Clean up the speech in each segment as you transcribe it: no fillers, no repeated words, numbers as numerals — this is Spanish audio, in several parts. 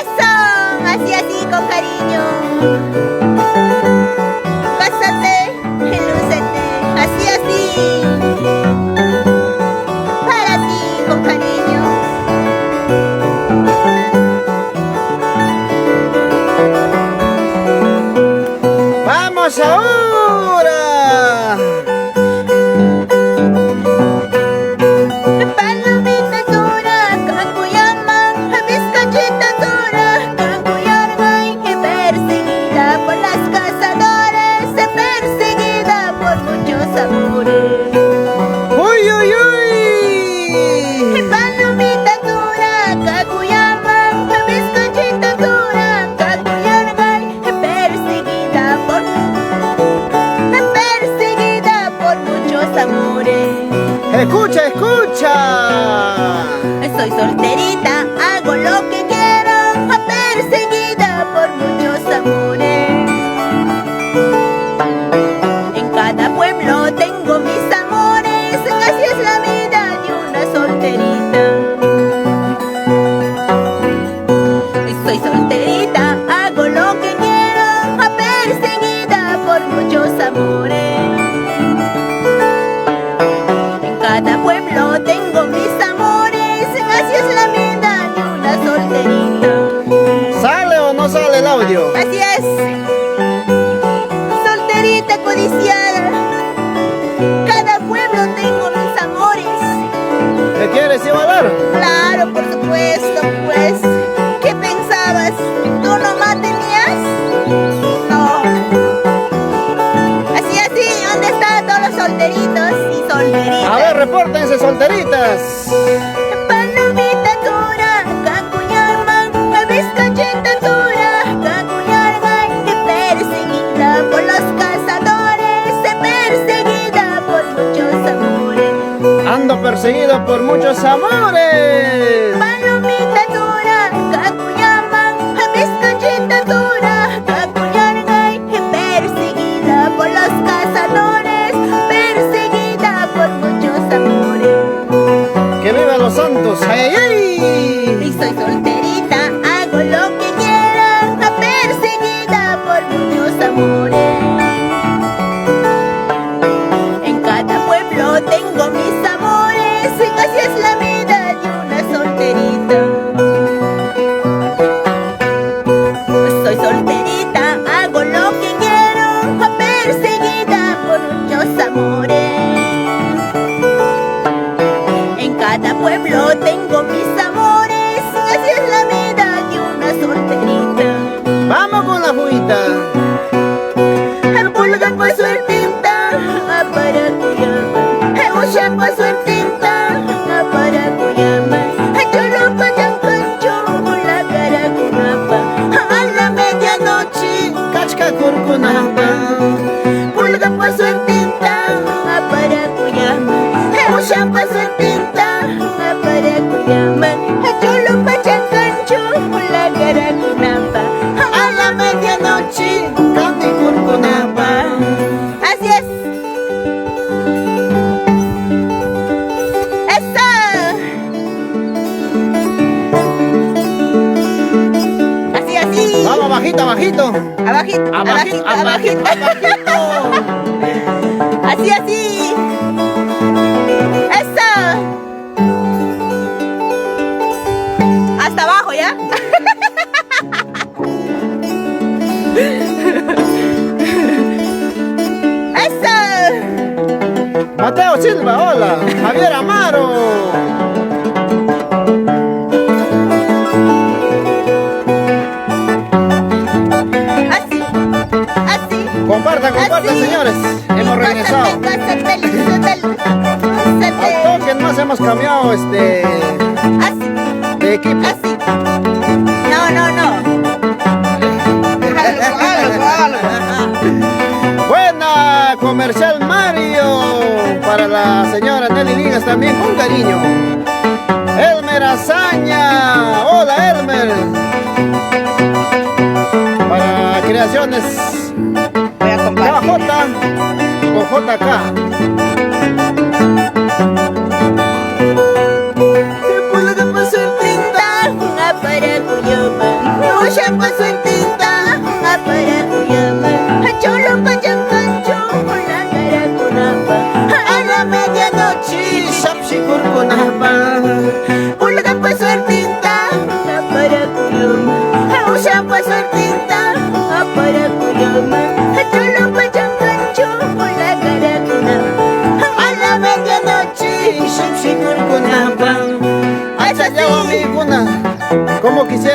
Eso, así, así, con cariño. Pásate, lúcete, así, así. Para ti, con cariño. ¡Vamos ahora! Palomita dura, Kakuyama, bizcochita dura, Kakuyargay, perseguida por las cazadores, perseguida por muchos amores. ¡Uy, uy, uy! Palomita dura, Kakuyama, bizcochita dura, Kakuyargay, perseguida por muchos amores. ¡Escucha, escucha! Soy solterita, hago lo que quiero, perseguida por muchos amores. En cada pueblo tengo mis amores, así es la vida de una solterita. Soy solterita, hago lo que quiero, perseguida por muchos amores. En cada pueblo tengo mis amores, así es la vida de una solterita. ¿Sale o no sale el audio? Así es, solterita codiciada. Cada pueblo tengo mis amores. ¿Me quieres igualar? Claro, por supuesto, pues. ¿Qué pensabas? ¿Tú nomás tenías? No. Así, así, ¿dónde están todos los solteritos y solteritas? A ver, repórtense, solteritas. Palomita dura, Kakuyama, bizcochita dura, Kakuyargay, perseguida por los cazadores, perseguida por muchos amores. Ando perseguido por muchos amores. Palomita dura, Kakuyama, bizcochita dura, Kakuyargay, perseguida por los cazadores, perseguida por muchos amores. ¡Que viva los santos! ¡Ay, Y ay! soy solterita, hago lo que quiera, perseguida por muchos amores. En cada pueblo tengo mis amores, así es la vida de una solterita. Soy solterita, hago lo que quiero, perseguida por muchos amores. En cada pueblo tengo mis amores, así es la vida de una solterita. ¡Vamos con la fuita! Pulga pa' suertita, para Cuyama. Usha pa' suertita, para Cuyama. Cholo pa' chancancho, la cara kunapa. A la medianoche, ¡Cachca curcunapa! pulga pa' suertita, para Cuyama. Usha pa' suertita, para Cuyama. Cholo pa' chancancho, la cara kunapa. A la medianoche, ¡Canti curcunapa! así es. ¡Eso! Así, así. ¡Vamos, bajito, bajito! Abajito, abajito, abajito. Así, así. ¡Eso! Hasta abajo, ¿ya? ¡Eso! Mateo Silva, hola. Javier Amaro. Así, así. Compartan, compartan, Así. señores. Hemos regresado. Al toque más hemos cambiado Así, de equipo. así. No, no, no. Buena comercial Mario para la señora Nelly Ligas también con cariño. Elmer Azaña, hola Elmer. Para creaciones Voy a compartir. KJ con JK. Puedo pasar tinta para Cuyama.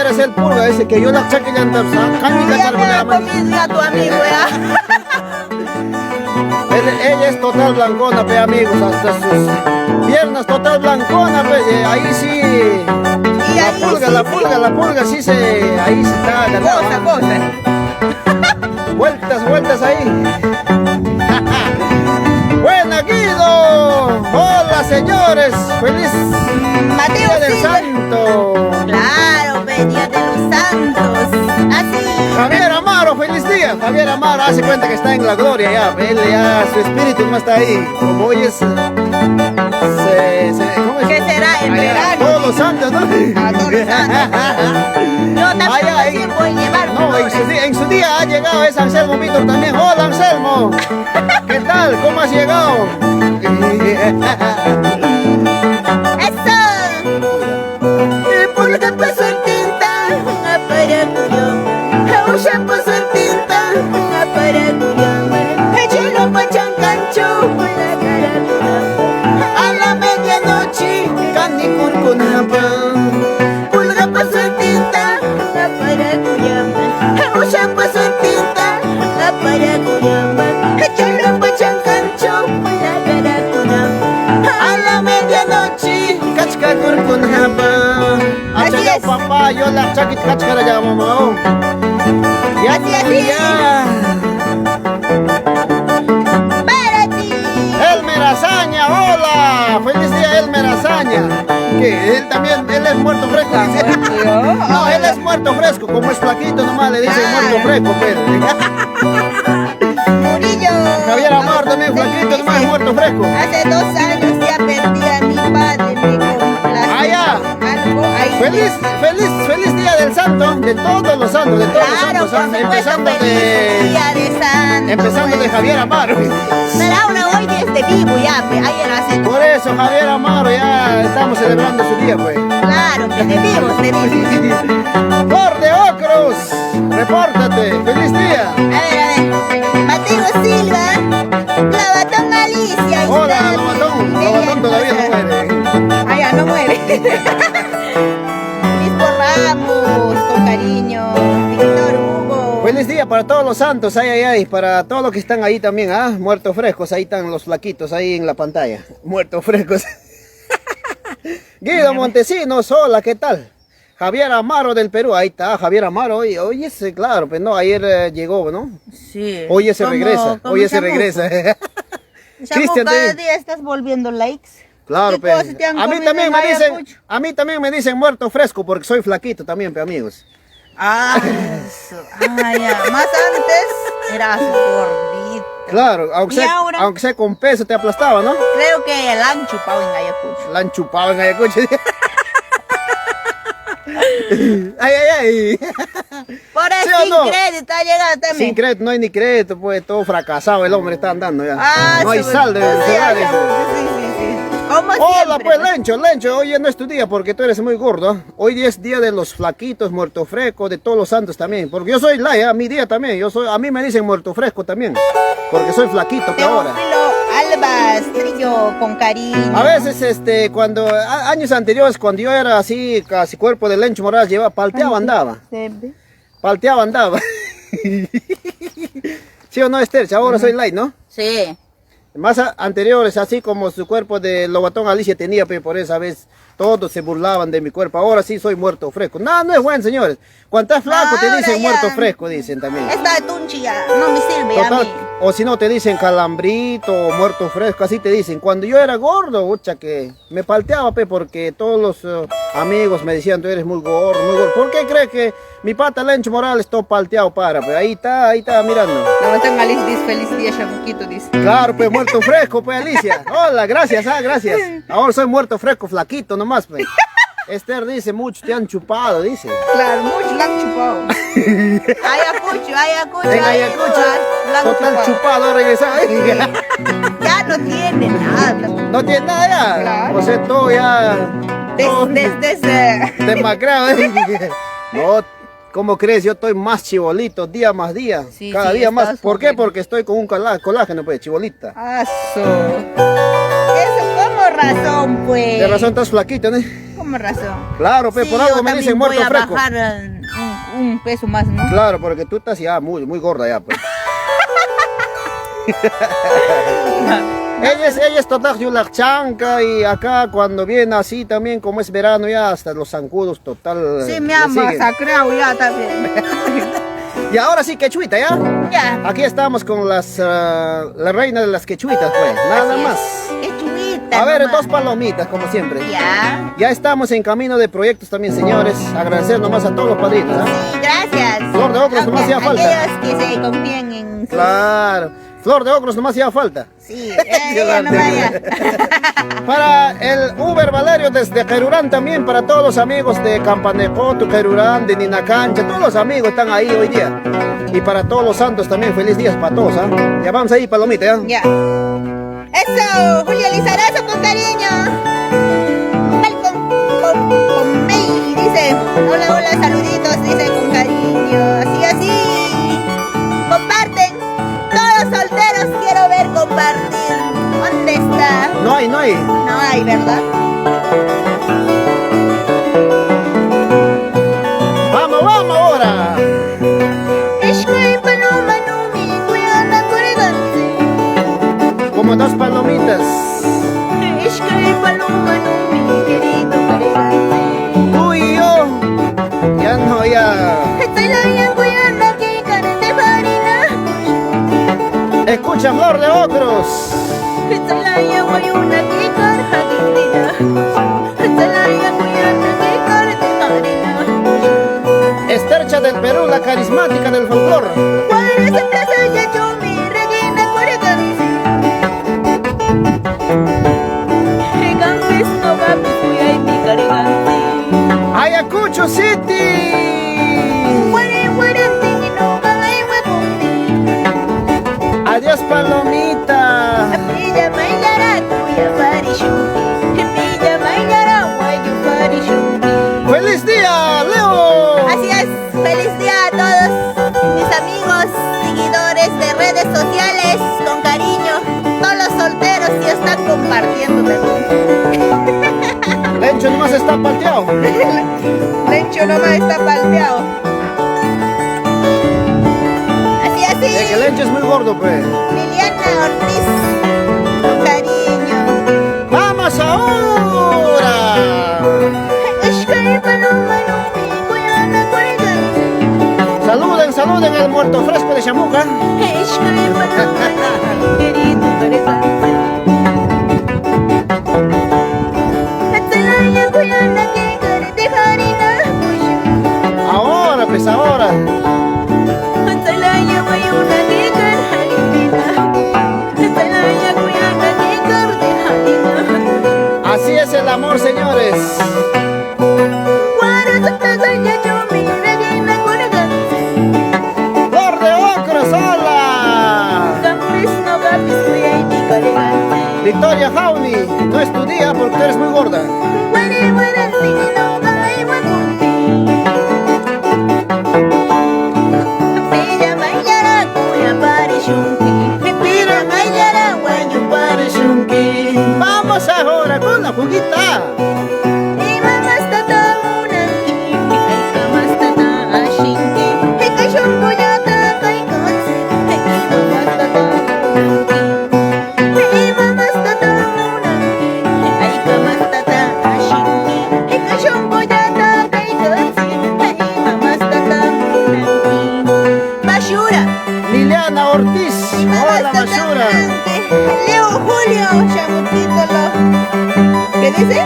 vieras el pulga, ese que yo la saqué ya anda, Ya me ha comido ya tu amigo, ya. Ella es total blancona, pe amigos, hasta sus piernas total blancona, pe, ahí sí. Y ahí La pulga, sí se, ahí se está ganando. Cosa. Vueltas ahí. Buena Guido. Hola señores, feliz Mateo Día del Silva. Santo. Claro, Día de los Santos. Así. Javier Amaro, feliz día. Javier Amaro hace cuenta que está en la gloria ya. Él ya, su espíritu no está ahí. Como hoy es. ¿Cómo es? ¿Qué será? El Allá, verano. todos los santos, ¿no? A todos los santos. Yo también Allá, recién voy a llevar No, en su día ha llegado ese Anselmo Víctor también. Hola Anselmo. ¿Qué tal? ¿Cómo has llegado? ¡Eso! Pulga pasó el tinta, para cuyo. Aulla pasó el tinta, para cuyo. Echelo pachan cancho, la cara cuyo. A la medianoche, Cani Curcunapa. Pulga pasó el tinta, para cuyo. Aulla pasó el tinta, para cuyo. Echelo pachan cancho, la cara cuyo. A la medianoche, Cachca Curcunapa. Así es. Papá, yo la chaquit cachcara ya, mamá. Ya, Así. ya. Para ti. Elmer Azaña, hola. Feliz día, Elmer Azaña. Que él también, él es muerto fresco. Dice. No, él es muerto fresco, como es flaquito nomás le dicen muerto fresco, pero. Murillo. Javier Amar también flaquito nomás es muerto fresco. Hace 2 años ya perdí a mi padre, me complace. Ah, ya. Algo ahí. Feliz día del santo, de todos los santos, de todos Claro, los santos, por supuesto, empezando feliz Día de Santo. empezando de Javier Amaro. Pero ahora hoy desde vivo ya, pues, ayer hace. Por eso Javier Amaro ya estamos celebrando su día, pues. Claro, desde vivo, de vivo. Flor de Ocros, repórtate, feliz día. A ver. Mateo Silva, Lavatón Alicia. ahí Hola, está, Lobatón todavía no muere. Ah, ya, no muere. Luis Ramos, con cariño. Víctor Hugo. Feliz día para todos los santos, ay, para todos los que están ahí también, muertos frescos, ahí están los flaquitos ahí en la pantalla, muertos frescos. Guido Montesinos, hola, ¿qué tal? Javier Amaro del Perú, ahí está, Javier Amaro, hoy ese, claro, pues no, ayer llegó, ¿no? Sí. Hoy se regresa, hoy se regresa. Cristian, cada también. día estás volviendo likes. Claro, ¿Qué pues. cosas te han A mí comido también en me dicen, Ayacucho? a mí también me dicen muerto fresco porque soy flaquito también, pe amigos. Ah, eso. Ah, ya. Más antes eras gordito. Claro, ¿Y ahora? aunque sea con peso te aplastaba, ¿no? Creo que la han chupado en Ayacucho. La han chupado en Ayacucho. Ay. Por eso ¿Sí o sin no? crédito ha llegado también. Sin crédito, no hay ni crédito, pues todo fracasado el hombre está andando ya. Ah, no hay sí, sal de sí, cegar sí, eso. sí. Como Hola siempre. pues Lencho, hoy ya no es tu día porque tú eres muy gordo. Hoy es día de los flaquitos, muerto fresco, de todos los santos también. Porque yo soy Laya, mi día también. A mí me dicen muerto fresco también. Porque soy flaquito que ahora. Teófilo Albas, Trillo, con cariño. A veces, años anteriores, cuando yo era así, casi cuerpo de Lencho Morales, palteaba andaba. Palteaba andaba. ¿Sí o no, Esther? Ahora soy light, ¿no? Sí. Más anteriores, así como su cuerpo de Lobatón Alicia tenía, pero por esa vez todos se burlaban de mi cuerpo. Ahora sí soy muerto fresco. No es bueno, señores. Cuando estás flaco te Ahora dicen ya. muerto fresco, dicen también. Esta de Tunchi ya no me sirve a Total, mí. o si no te dicen calambrito o muerto fresco, así te dicen. Cuando yo era gordo, ucha, que me palteaba, porque todos los amigos me decían, tú eres muy gordo, muy gordo. ¿Por qué crees que mi pata Lencho Morales todo palteado para? Ahí está mirando. Lavatón Alicia dice feliz día, chamuquito, dice. Claro, pues muerto fresco, pues Alicia. Hola, gracias, gracias. Ahora soy muerto fresco, flaquito nomás, pues. Esther dice, muchos te han chupado, dice. Claro, muchos la han chupado. Ayacucho. En Ayacucho, la han total chupado, regresado. Ya no tiene nada. No tiene nada ya. Claro. O sea, todo ya. todo Desde demacrado. No, ¿cómo crees? Yo estoy más chibolito, día más día. Sí, cada sí, día más. estás ¿Por qué? joven. Porque estoy con un colágeno, pues, chibolita. Eso como razón, pues. De razón estás flaquito, ¿no? Como como razón. Claro, pe, Sí, por algo yo me también dicen muerto voy a fresco. bajar un peso más, ¿no? Claro, porque tú estás ya muy gorda ya, pues. Ella es total chanca y acá cuando viene así también, como es verano ya, hasta los zancudos total. Sí, le me han siguen. masacrado ya también. Y ahora sí, quechuita, ¿ya? Ya. Aquí estamos con la reina de las quechuitas, pues, nada Así es. más. Qué chulita. A ver, nomás. 2 palomitas, como siempre. Ya. Ya estamos en camino de proyectos también, señores. Agradecer nomás a todos los padrinos, ¿ah? Sí, gracias. Flor de Ocros nomás hacía falta. Aquellos que se confían en sus... Claro. Flor de Ocros nomás hacía falta. Sí, ella no vaya. Para el Uber Valerio desde Querurán también, para todos los amigos de Campanecoto, Querurán, de Ninacancha, todos los amigos están ahí hoy día. Y para todos los santos también, feliz días para todos, ¿ah? Ya vamos ahí, palomita, ¿ya? Ya. Eso, Julia Lizarazo con cariño. Con May, dice. Hola, hola, saluditos, dice con cariño. Así. Comparten. Todos solteros quiero ver compartir. ¿Dónde está? No hay. No hay, ¿verdad? Vamos ahora. Como 2 palomitas. Tú y yo. Ya no, ya. Escucha, Flor de Ocros. Estercha del Perú, la carismática del folclor. Ayacucho City. Adiós, palomita. ¡Feliz día, Leo! Así es, feliz día a todos mis amigos, seguidores de redes sociales, con cariño, todos los solteros ya están compartiendo también. Lencho nomás está pateado. Lencho nomás está palteado. Así, Es que Lencho es muy gordo, pues. Liliana Ortiz, con cariño. ¡Vamos ahora! Saluden al muerto fresco de Chamuca. Ahora, pues ahora. Así es el amor, señores. Flor de Ocros, hola. Victoria Jauni, no es tu día porque tú eres muy gorda. Vamos ahora con la juguita. Liliana Ortiz, hola Mashura. Leo Julio, chamuquito, ¿qué dice?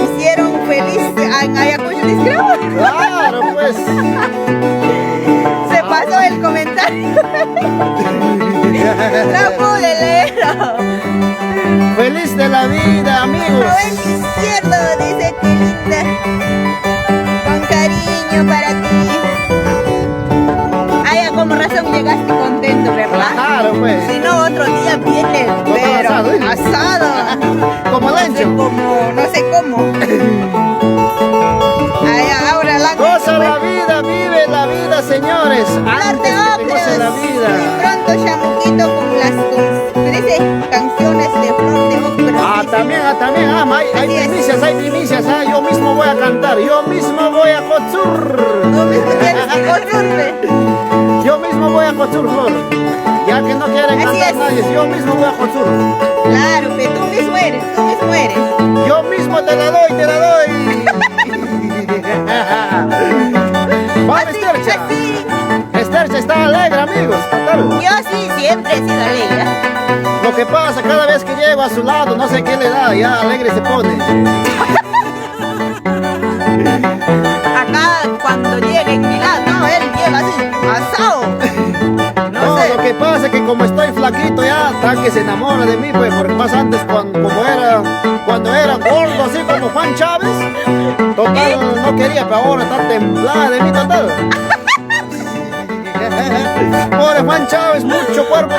Hicieron feliz en Ayacucho, dice. Claro, pues. Se pasó el comentario. No pude leerlo. Feliz de la vida, amigos. Rubén Izquierdo dice que linda. Con cariño para ti. Como razón llegaste contento, ¿verdad? Claro, pues. Si no, otro día viene, pero asado, ¿eh? asado. Como Lencho. No sé cómo. Ay, ahora la Goza la vida, vive la vida, señores. Flor de Antes que te goce la Ocros. vida. Muy pronto, chamuquito, con las 13 canciones de Flor de Ocros. También, hay Así es. primicias, cantar. Yo mismo voy a Cotzur. Tú mismo tienes que contarme. Yo mismo voy a Cotzur, Flor. Ya que no quieren Así cantar es. nadie, yo mismo voy a Cotzur. Claro, que tú mismo eres, tú mismo eres. Yo mismo te la doy, te la doy. Vamos, Así, Estercha. así. Estercha está alegre, amigos. ¿Qué tal? Yo sí, siempre he sido alegre. Lo que pasa, cada vez que llego a su lado, no sé qué le da, ya alegre se pone. Acá, cuando llega en mi lado, no, él llega así, asado. No, No sé. lo que pasa es que como estoy flaquito ya, está que se enamora de mí, pues, porque más antes cuando era gordo, así como Juan Chávez, total, no quería, pero ahora está temblada de mí, total. Pobre Juan Chávez, mucho cuerpo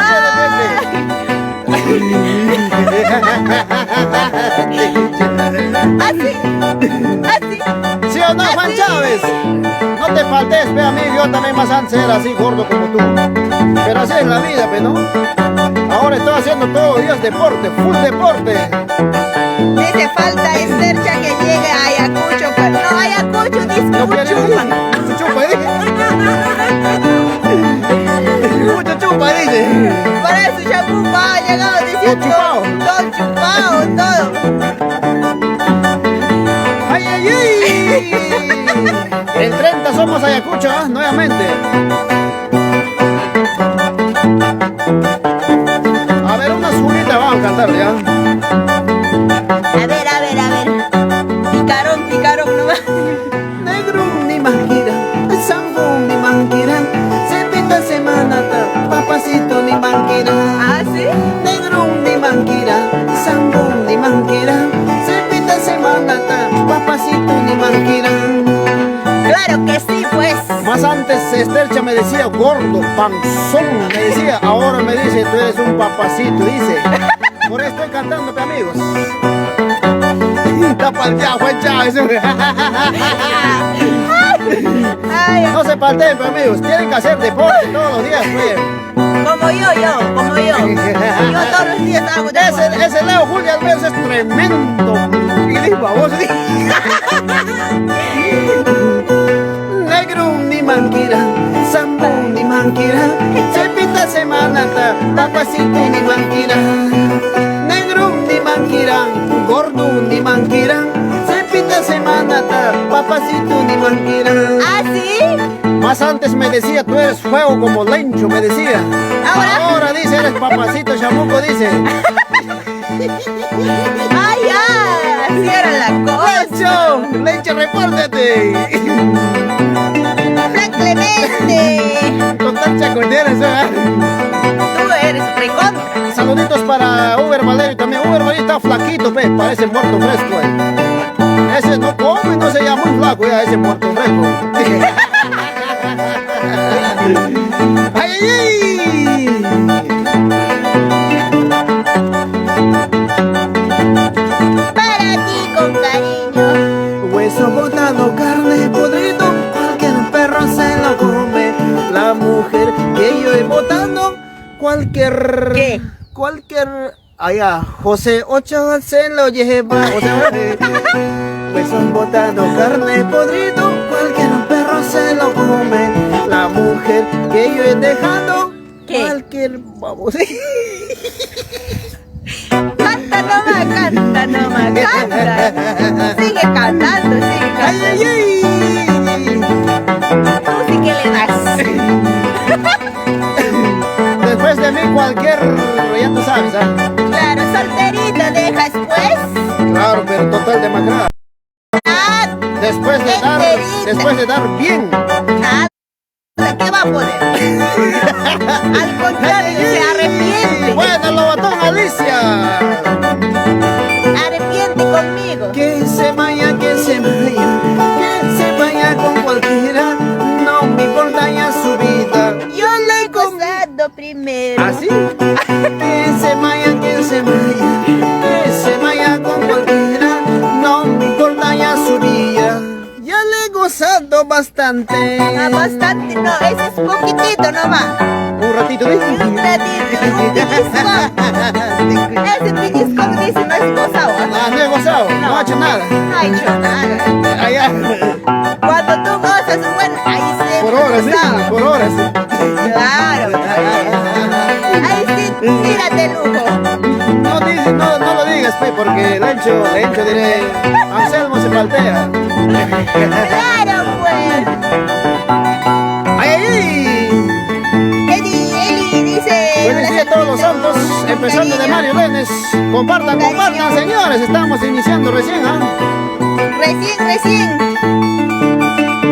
Así, así. ¿Sí o no, Juan Chávez? No te faltes, ve a mí, yo también más antes era así gordo como tú. Pero así es la vida, pe, ¿no? Ahora estoy haciendo todos los días deporte, full deporte. Dice falta Estercha que llegue a Ayacucho, pero no Ayacucho, dice No quiere Chuchupa. mucho chupa, dije. Mucho chupa, dice. Para su chapupa ha llegado diciendo chupao. todo chupado, todo. ¡Ay, ay, ay! El 30 somos Ayacucho, ¿ah? Nuevamente. A ver, una subida vamos a cantar ya. A ver, a ver, a ver. Picarón nomás. Negro ni manquira, sambón ni manquira, cepita semana, papacito ni manquira. ¿Ah, sí? Negro ni manquira, sambón ni manquira, cepita semana, papacito ni manquira. Claro que sí, pues. Más antes Estercha me decía gordo, panzón, me decía, ahora me dice tú eres un papacito, dice. Por eso estoy cantando, pe, amigos. Está palteado, Juan Chávez. Ay, No se palteen, pe, amigos, tienen que hacer deporte todos los días, pues. como yo. Yo todos los días hago deporte. Ese Leo Julio Alves es tremendo. Y dijo, vos negro ni manquira, sambón ni manquira, cepita semana, papacito ni manquira. Negro ni manquira, gordo ni manquira, cepita semana, papacito ni manquira. ¿Ah, sí? Más antes me decía, tú eres fuego como lencho, me decía. ¿Ahora? Dice, eres papacito chamuco, dice. Ay, ya, así era la cosa. Lencho, repórtate. Fran Clemente. Total chaconera, Tú eres recontra. Saluditos para Uber Valerio también. Uber Valerio está flaquito, pe, parece muerto fresco. Ese no come, no se llama muy flaco ya, ese muerto fresco. ¡Ay, ay, ay! Para ti con cariño. Hueso botado, carne podrido, cualquier perro se lo come. La mujer que yo he botado, cualquier... ¿Qué? Cualquier... Allá, José Ochoa se lo lleva. O sea, hueso botado, carne podrido, cualquier perro se lo come. La mujer que yo he dejado, ¿Qué? cualquier... Vamos. Canta nomás, canta. Sigue cantando, sigue ¡Ay, cantando. ay, ay! Tú sí que le das. Después de mí cualquier, ya tú sabes, ¿ah? Claro, solterita dejas pues. Claro, pero total demacrada. Ah, Después de dar bien. nada. ¿Qué va a poner? Al contrario, se arrepiente. Bueno, Lobatón Alicia. Arrepiente conmigo. Que se vaya, que se vaya con cualquiera. No me importa ya su vida. Yo lo he gozado primero. ¿Así? Que se vaya, que se vaya con cualquiera. No me importa ya su vida. Ya le he gozado bastante. Ah, bastante, no, eso es poquitito nomás. Un ratito, ¿ves? Un ratito, un pellizco. Ese pellizco dice no es gozado. Ah, no he gozado, no ha hecho nada. No ha hecho nada. ya. Cuando tú gozas, bueno, ahí se Por horas, sí, gozaba. por horas. Claro. Ahí sí, tírate lujo. No lo digas, pues, porque Lencho diré, Anselmo se paltea. Claro, pues. ¡Ay, ay, ay! Eli dice. Buenos días a todos los santos, empezando de Mario Lenes. Compartan, señores, estamos iniciando recién, ¿ah? Recién.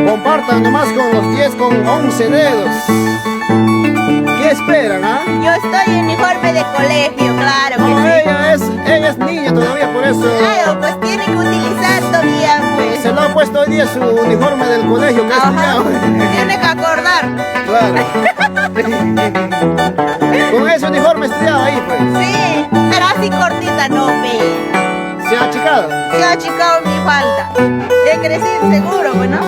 Compartan nomás con los 10 con 11 dedos. ¿Qué esperan, ah? Yo estoy en uniforme de colegio, claro que No, sí. ella es niña todavía, por eso Claro, pues tiene que utilizar todavía, pues. se lo ha puesto hoy día su uniforme del colegio que ha Ajá. estudiado. Tiene que acordar. Claro. Con ese uniforme estudiado ahí, pues. Sí, pero así cortita no, ve. Se ha achicado. Se ha achicado mi falda. He crecido seguro, pues, ¿no?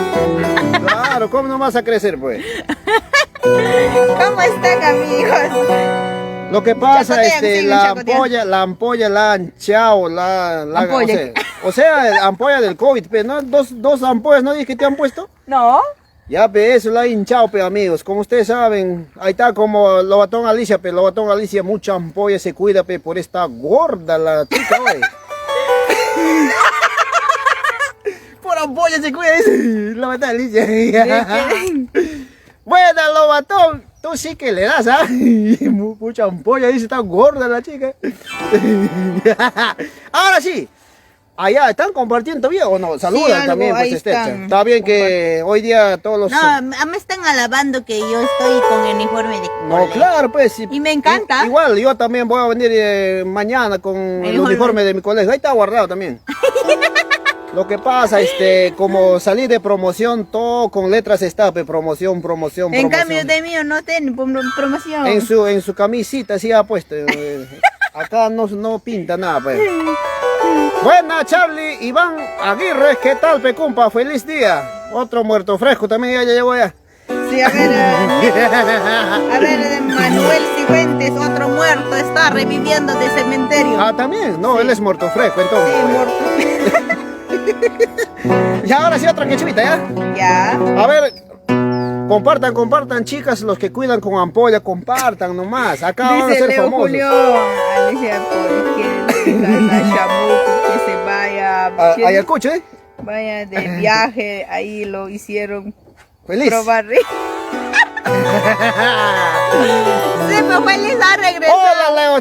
Claro, ¿cómo no vas a crecer, pues? ¿Cómo están, amigos? Lo que pasa, Chacotean, siguen la ampolla la han hinchado, Ampolla. o sea, ampolla del COVID, pe, ¿no? Dos ampollas, ¿no? ¿Dije que te han puesto? No. Ya, pe, eso la han hinchado, pe, amigos. Como ustedes saben, ahí está como Lobatón Alicia, pe, Lobatón Alicia, mucha ampolla se cuida, pe, por esta gorda la chica, güey. Por ampolla se cuida, dice Lobatón Alicia. Buena, Lobatón. Tú sí que le das, ¿ah? Mucha ampolla, dice, está gorda la chica. Ahora sí. Allá, ¿están compartiendo todavía o no? Saludan algo, también, pues, ahí Estecha. están. Está bien que hoy día todos los... No, me están alabando que yo estoy con el uniforme de No, colegio. claro, pues. Sí. Y me encanta. Igual, yo también voy a venir mañana con el uniforme de mi colegio. Ahí está guardado también. Lo que pasa, como salí de promoción, todo con letras está, pe, promoción. En cambio de mío no tiene promoción. En su camisita sí ha puesto. Acá no pinta nada, pues. Buena, Charlie, Iván Aguirre, ¿qué tal, pe, compa? Feliz día. Otro muerto fresco también ya llegó ya. Sí, a ver, de Manuel Cifuentes, otro muerto, está reviviendo de cementerio. Ah, también, no, Sí. él es muerto fresco, entonces. Sí, pues. muerto. Y ahora sí otra quechuvita, ¿ya? Ya. A ver, compartan, chicas, los que cuidan con ampolla, compartan nomás. Acá van a Dice ser Leo famosos. Julio, Alicia, ¿por qué a Chamuco que se vaya? que Ayacucho, ¿eh? Vaya de viaje, ahí lo hicieron Feliz. probar. Sí, pues feliz a regresar. Hola,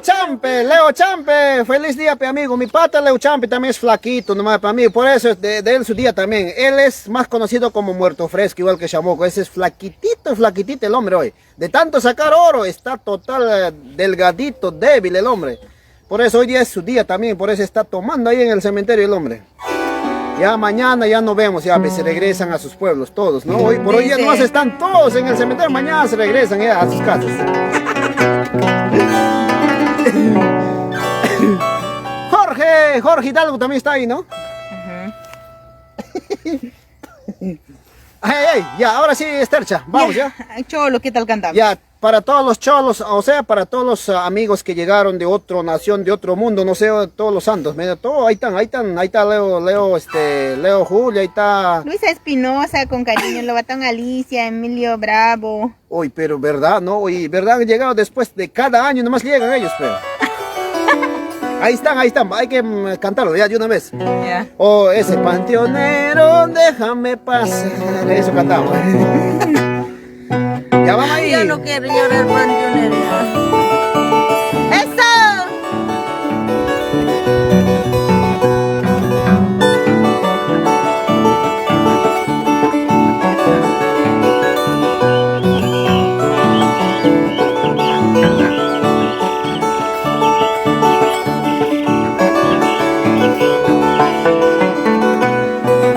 Leo Champe, feliz día, pe, amigo. Mi pata Leo Champe también es flaquito, nomás para mí, por eso de él su día también. Él es más conocido como muerto fresco, igual que Chamoco. Ese es flaquitito el hombre hoy. De tanto sacar oro, está total delgadito, débil el hombre. Por eso hoy día es su día también, por eso está tomando ahí en el cementerio el hombre. Ya mañana ya no vemos, ya pues, se regresan a sus pueblos todos, ¿no? Hoy por hoy ya Dice- nomás están todos en el cementerio, mañana se regresan ya a sus casas. Jorge Hidalgo también está ahí, ¿no? Ay, ya, ahora sí, Estercha, vamos ya. Cholo, ¿qué tal cantamos? Ya, para todos los cholos, o sea, para todos los amigos que llegaron de otra nación, de otro mundo, no sé, todos los santos, mira, todo, ahí está Leo Julio, ahí está... Luisa Espinosa, con cariño, Lobatón Alicia, Emilio Bravo. Uy, pero verdad, ¿no? Uy, verdad, han llegado después de cada año, nomás llegan ellos, pero... Ahí están, hay que cantarlo ya de una vez. Ya. Oh, ese panteonero, déjame pasar. Eso cantamos. Ya vamos ahí. Yo no quiero llorar panteonero. ¡Eso!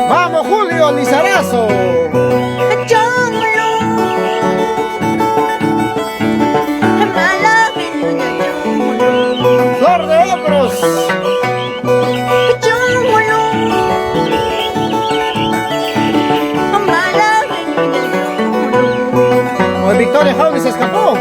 Vamos, Julio Lizarazo. Flor de Otros. Oh, Victoria Jauli se escapó.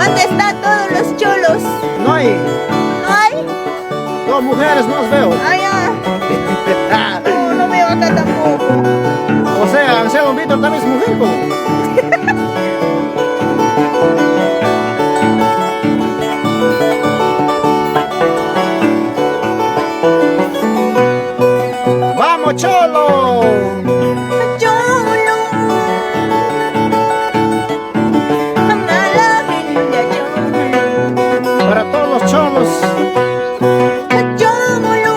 ¿Dónde están todos los cholos? No hay. ¿Ay? Dos mujeres no os veo. Ay, no, no veo acá tampoco. O sea, Anselmo Víctor también es mujer, po. ¡Vamos, cholo! Cholo. Amala, linda cholo. Para todos los cholos. Cholo.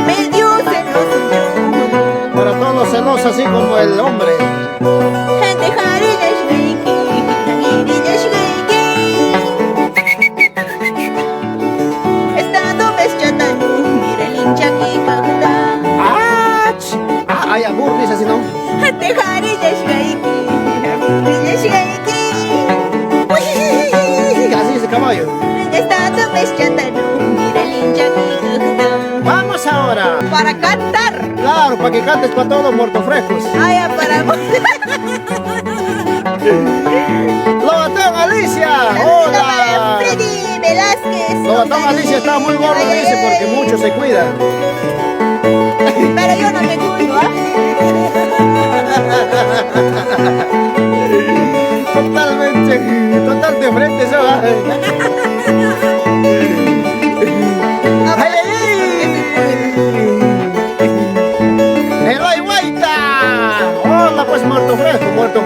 Medio celoso cholo. Para todos los celosos, así como el hombre. Ay, agur, dice así, ¿no? Así es el caballo. Vamos ahora. Para cantar. Claro, para que cantes para todos los muertos frescos. Ay, para Lobatón Alicia, hola. Freddy Velázquez. Lobatón Alicia está muy gordo, dice, porque mucho se cuida. Pero yo no me cuido, ¿ah? Total de frente eso, ¿ah? ¡Ay, ay, ay! ¡Eloy Guaita! Hola, pues muerto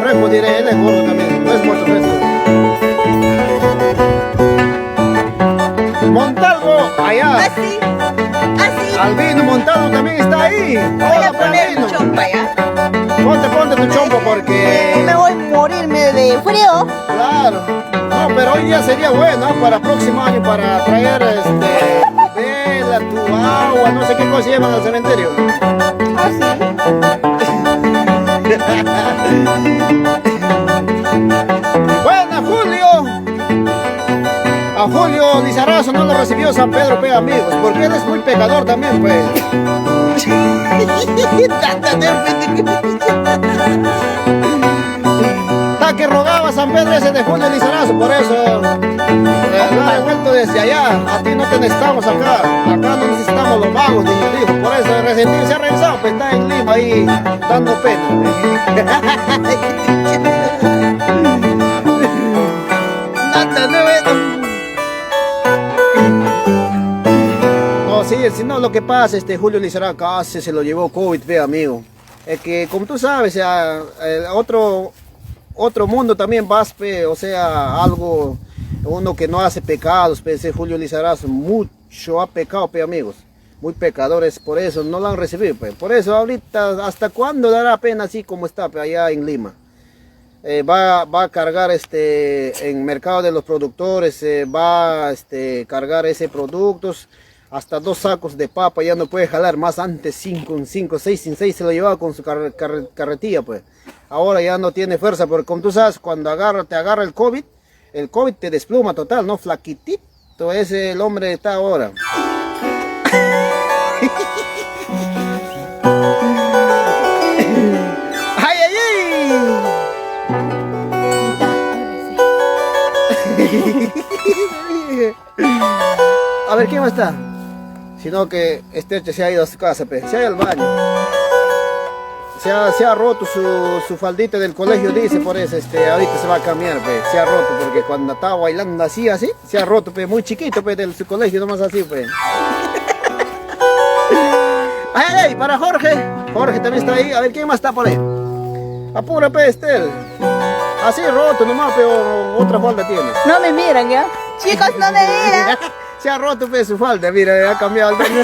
fresco, diré, él es gordo también, no es muerto fresco. Montalvo, allá. Así, así. Albino Montalvo también está ahí. Voy Hola, a poner Albino. mi chompa, ¿ya? Ponte tu chompa porque... Me voy a morirme de frío. Claro. No, pero hoy día sería bueno, ¿no? Para próximo año, para traer vela, tu agua, no sé qué cosa llevan al cementerio. Bueno, Julio. A Julio Lizarazo no lo recibió San Pedro, pe, amigos, porque él es muy pecador también, pues. Está que rogaba San Pedro ese de Julio Lizarazo, por eso lo he vuelto desde allá. A ti no te necesitamos acá, acá no necesitamos los vagos, dijo. Por eso el resentido se ha regresado, pues está en Lima ahí dando pena. No, sí, si no, lo que pasa, Julio Lizarazo casi se lo llevó COVID, ve, amigo. Es que, como tú sabes, otro mundo también vas, pe, o sea, algo, uno que no hace pecados, pe, ese Julio Lizarazo mucho ha pecado, pe, amigos. Muy pecadores, por eso no lo han recibido, pe. Por eso ahorita, ¿hasta cuándo dará pena así como está, pe, allá en Lima? Va a cargar en mercado de los productores, va a cargar ese productos, hasta 2 sacos de papa, ya no puede jalar más. Antes 5, 6, sin 6 se lo llevaba con su carretilla, pues. Ahora ya no tiene fuerza, porque como tú sabes, cuando te agarra el COVID te despluma total, ¿no? Flaquitito, ese el hombre está ahora. ¡Ay, ay, ay! A ver, ¿quién más está? Sino que se ha ido a su casa, pe. Se ha ido al baño. Se ha roto su faldita del colegio, dice, por eso ahorita se va a cambiar, pe. Se ha roto porque cuando estaba bailando así, se ha roto, pe, muy chiquito, pe, de su colegio, nomás así, pe. Ay, ay, ay, para Jorge. Jorge también está ahí. A ver, ¿quién más está por ahí? Apura, pe, Estel. Así roto nomás, pero otra falda tiene. No me miran, ¿ya? Chicos, no me miran. Se ha roto, pe, su falda, mira, ha cambiado el baño.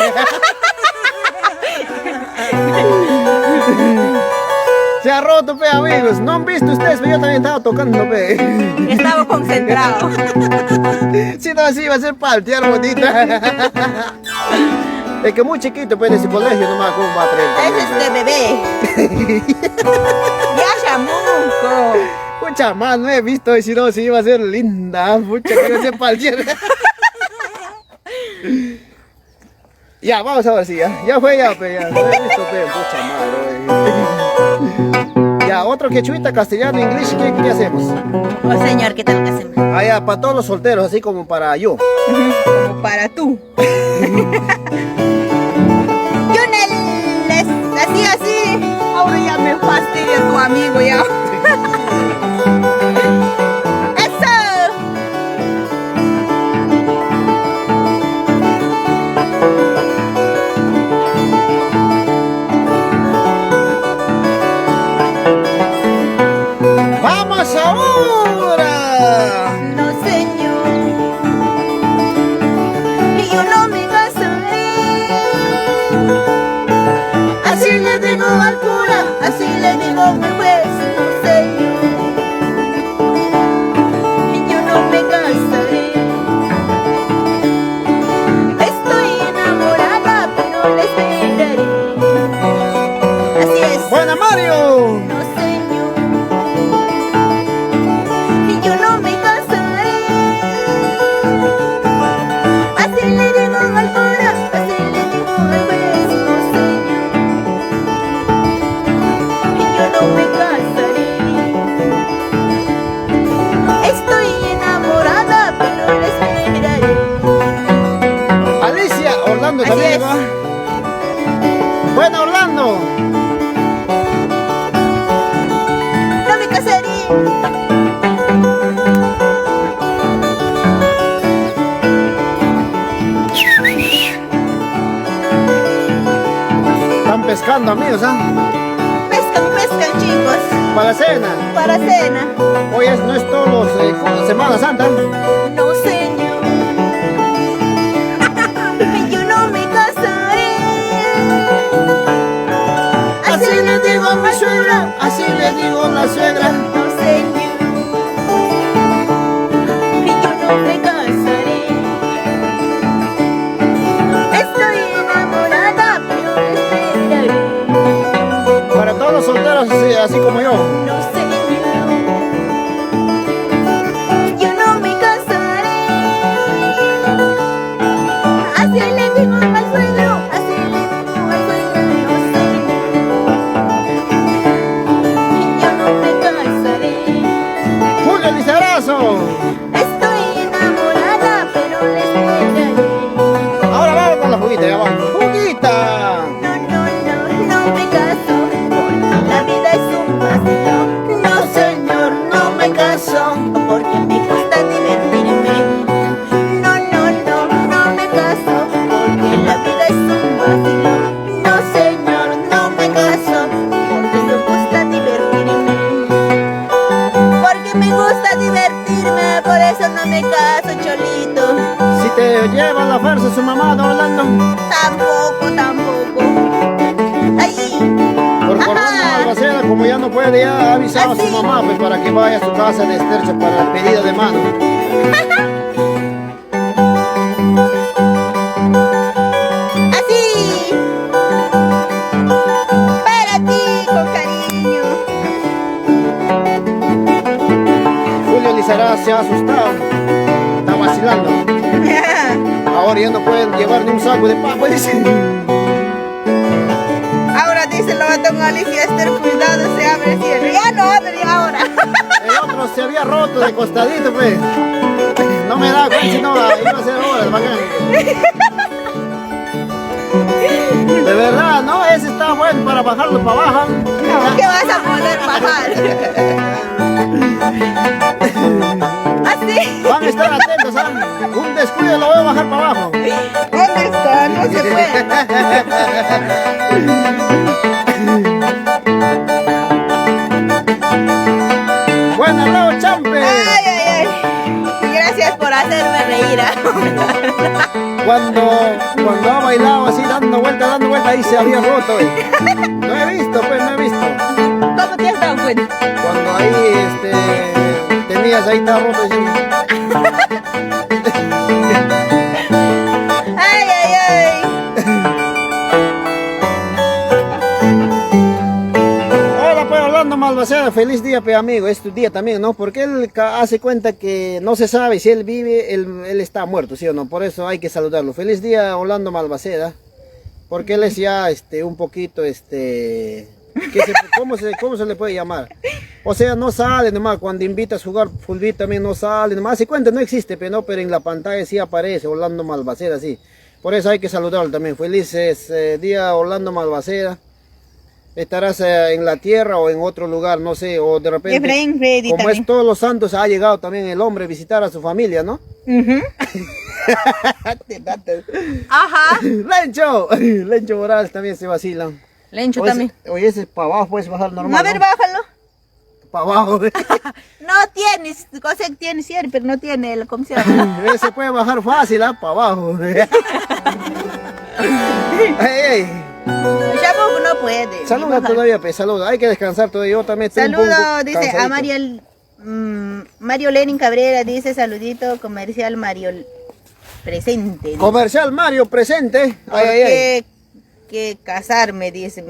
Se ha roto, pe, amigos. No han visto ustedes, pero yo también estaba tocando, pe. Estaba concentrado. Si no, así va a ser paltear bonita. Es que muy chiquito, pues, de su colegio, nomás, ¿cómo va a traer? Ese es de bebé. Ya, chamuco. Pucha, más no he visto, y si no, sí iba a ser linda. Pucha, que iba a ser paltear. Ya, vamos a ver si ya fue ya, pe, ya. No he visto, pe, pucha madre. Ya, otro quechuita, castellano, inglés, ¿qué hacemos? Oh, señor, ¿qué tal que hacemos? Ah, ya, para todos los solteros, así como para yo. Como para tú. Yo así. Ahora ya me fastidia tu amigo ya. ¡Vamos ahora! No, señor. Y yo no me casaré. Así le digo al cura, así le digo al juez, no, señor. Y yo no me casaré. Estoy enamorada, pero le esperaré. Así es. ¡Buena, Mario! No, señor. Y yo no me casaré. Así le digo al cura, así le digo al juez, no, señor. Y yo no me casaré. Estoy enamorada, pero le esperaré. Alicia, Orlando Así también, es. ¿va? Buena, Orlando. No me casaré. Están pescando, amigos, ¿ah? Pescan, chicos. Para cena. Para cena. Hoy no es todos los Semana Santa. No, señor. Yo no me casaré. Así le digo a mi suegra, así le digo a la suegra. No, señor. Yo no me casaré. Estoy enamorada, pero le esperaré. Para todos los solteros, así como yo. No, señor. Yo no me casaré. Así le digo al suegro, así le digo al suegro, no, señor. Yo no me casaré. Julio Lizarazo. Estoy enamorada, pero le esperaré. Ahora vamos con la juguita, ya va. ¡Juguita! No me caso, porque la vida es un vacío. No, señor, no me caso, porque me gusta divertirme. No me caso, porque la vida es un vacío. No, señor, no me caso, porque me gusta divertirme. Porque me gusta divertirme, por eso no me caso, cholito. Si te lleva la fuerza su mamá, don Orlando. Tampoco. Ahí. Porque Ajá. Orlando Albaceda, como ya no puede, ya ha avisado a su Así. mamá pues, para que vaya a su casa de Estercha para el pedido de mano. Así. Para ti, con cariño. Julio Lizarazo se ha asustado. Está vacilando. Ahora ya no pueden llevar ni un saco de papa, dice. Ahora dice el don Alicia Esther, cuidado, se abre el cielo. Ya no abre ahora. El otro se había roto de costadito, pues. No me da cuenta, si no, iba a ser horas, bacán. De verdad, ¿no? Ese está bueno para bajarlo para abajo. No, ¿qué vas a poder bajar? Así. Van a estar atentos, ¿ah? Un descuido lo voy a bajar para abajo. ¿Dónde está? No se puede. Buena, Leo Champe. Ay. Gracias por hacerme reír. Cuando ha bailado así, dando vuelta, ahí se había roto. No he visto, pues, no he visto. ¿Cómo te has dado cuenta? Cuando ahí, tenías ahí, está roto. Así. Ay. Hola, pues, Orlando Malvaceda, feliz día, pues, amigo. Es tu día también, ¿no? Porque él hace cuenta que no se sabe si él vive, él está muerto, ¿sí o no? Por eso hay que saludarlo. Feliz día, Orlando Malvaceda. Porque él es ya, un poquito, ¿Cómo se le puede llamar? O sea, no sale nomás, cuando invitas a jugar fútbol también no sale nomás, se cuenta, no existe, pero en la pantalla sí aparece Orlando Malvacera, sí. Por eso hay que saludarlo también. Felices día Orlando Malvacera. Estarás en la tierra o en otro lugar, no sé, o de repente, Efraín Freddy como también. es todos los santos, ha llegado también el hombre a visitar a su familia, ¿no? Ajá. Lencho Morales también se vacilan. Lencho Oye, también. Oye, ese es para abajo, puedes bajar normal. A ver, ¿no? bájalo. Para abajo. No tienes, cosa que tiene cierre, pero no tiene el, ¿cómo se llama? Ese puede bajar fácil, ¿ah? Para abajo. Ey, Chapo no puede. saluda todavía, pues, saluda. Hay que descansar todavía. Yo también estoy un Saludo, poco dice a cansadito. Mario Lenin Cabrera, dice saludito comercial Mario presente. Dice. Comercial Mario presente. ¿Por Ay, ay, ay. qué que casarme? Dice.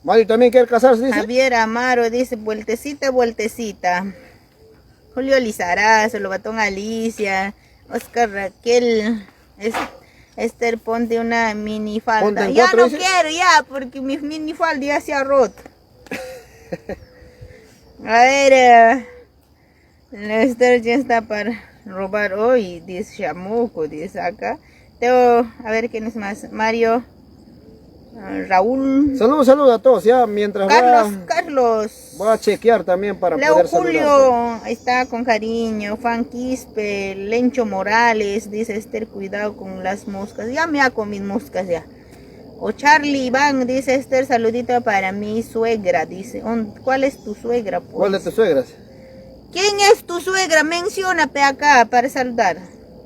Mario también quiere casarse, dice. Javier Amaro dice vueltecita, vueltecita. Julio Lizarazo, Lobatón Alicia, Oscar Raquel, Esther, ponte una minifalda. Ponte en Ya cuatro, no dice. quiero, ya, porque mi minifalda ya se ha roto. A ver, Esther ya está para robar hoy, dice Chamuco, dice acá. Tengo, a ver quién es más, Mario, Raúl, Saludos a todos, ya, mientras Carlos. voy a chequear también para Leo poder saludar. Julio, ahí está con cariño. Juan Quispe, Lencho Morales, dice Esther, cuidado con las moscas. Ya me hago con mis moscas ya. O Charlie Iván, dice Esther, saludito para mi suegra, dice. ¿Cuál es tu suegra? Pues? ¿Cuál de tus suegras? ¿Quién es tu suegra? Menciónate acá para saludar.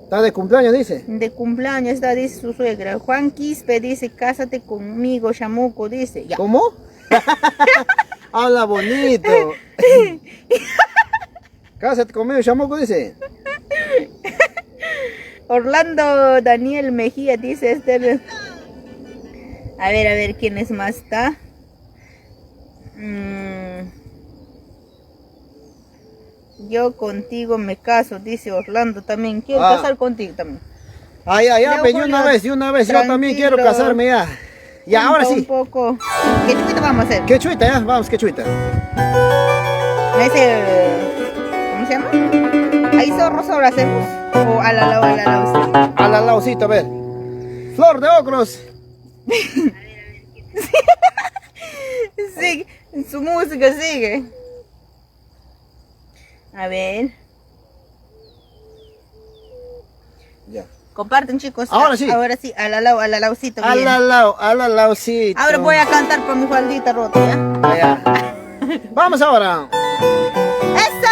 ¿Está de cumpleaños, dice? De cumpleaños está, dice su suegra. Juan Quispe dice, cásate conmigo, Chamuco, dice. Ya. ¿Cómo? Habla bonito. Cásate conmigo, chamuco, dice. Orlando Daniel Mejía dice Esther. A ver, ¿quién es más está? Yo contigo me caso, dice Orlando también. Quiero casar contigo también. Ay, Leo pues Julio, de una vez, yo también quiero tranquilo. casarme ya. Y ahora Un sí. poco. ¿Qué chuita vamos a hacer? ¿Qué chuita, ya? Vamos, qué chuita. Ese, ¿cómo se llama? Ahí zorro hacemos. O a la lado. A la laucita, a ver. Flor de ocros. Sí, su música sigue. A ver. Ya. Comparten, chicos. Ahora sí. Ahora sí, a la laucito. A la laucita. Ahora voy a cantar con mi faldita rota, ¿ya? Ya. Vamos ahora. ¡Eso!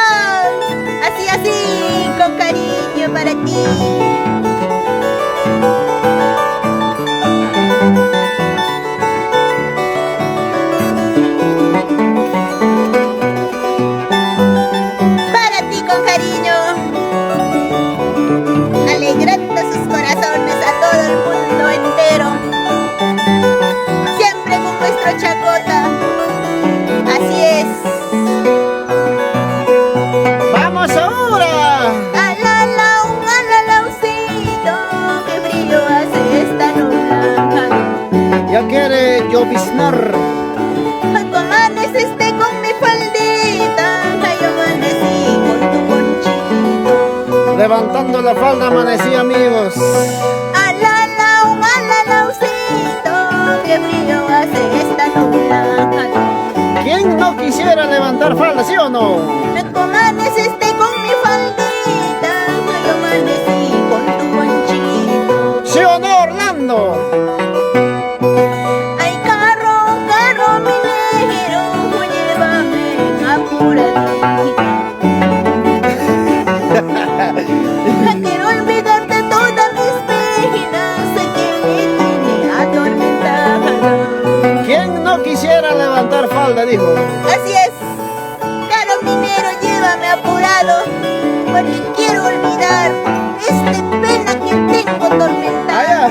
Así, con cariño para ti. Para ti con cariño. Alegrando sus corazones a todo el mundo entero. Siempre con nuestra chacota. Así es. Vamos ahora. Laucito, qué brillo hace esta nubla. Ya quiere lloviznar. Tú amaneciste con mi faldita, yo amanecí con tu conchito. Levantando la falda amanecí, amigos. Laucito, qué brillo hace esta nubla. ¿Quién no quisiera levantar falda, sí o no? Tú amaneciste con mi faldita, yo amanecí con tu conchito. ¿Sí o no, Orlando? Ay, carro minero, llévame apúrate. Quiero olvidarte todas mis penas, sé que me tiene atormentada. ¿Quién no quisiera levantar falda, dijo? Así es, caro minero, llévame apurado, porque quiero olvidar esta pena que tengo atormentada. Allá.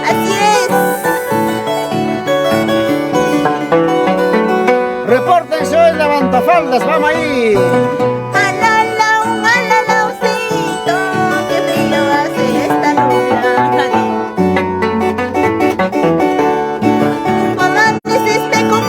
Así es. Repórtense hoy, levantafaldas, vamos ahí. Laucito, qué brillo hace esta nubla. Amaneciste con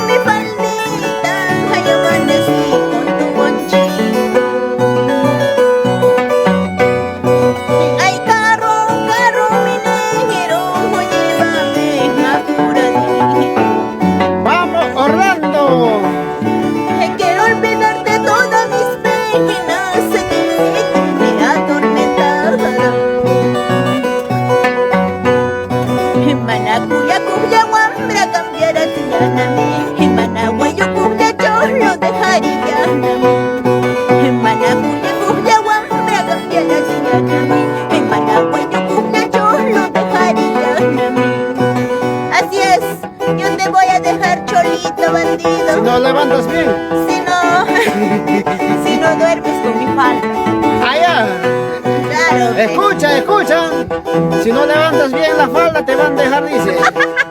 duermes con mi falda. Allá. Claro. Escucha, escucha. Si no levantas bien la falda te van a dejar, dice.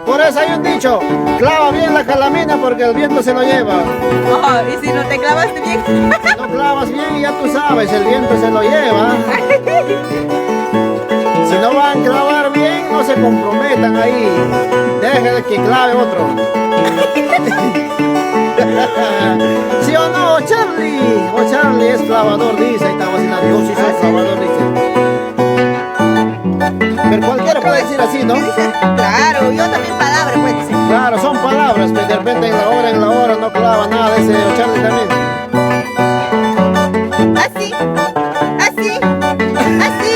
Por eso hay un dicho, clava bien la calamina porque el viento se lo lleva. Oh, y si no te clavaste bien. Si no clavas bien, ya tú sabes, el viento se lo lleva. Si no van a clavar bien, no se comprometan ahí. Déjenle que clave otro. ¿Sí o no, Charlie? O Charlie es clavador, dice. Ahí está vacilando. Yo sí soy clavador, dice. Pero cualquiera puede decir así, ¿no? Claro, yo también palabra puede decir. Claro, son palabras, pero de repente en la hora no clava nada, ese Charlie también. Así, así, así,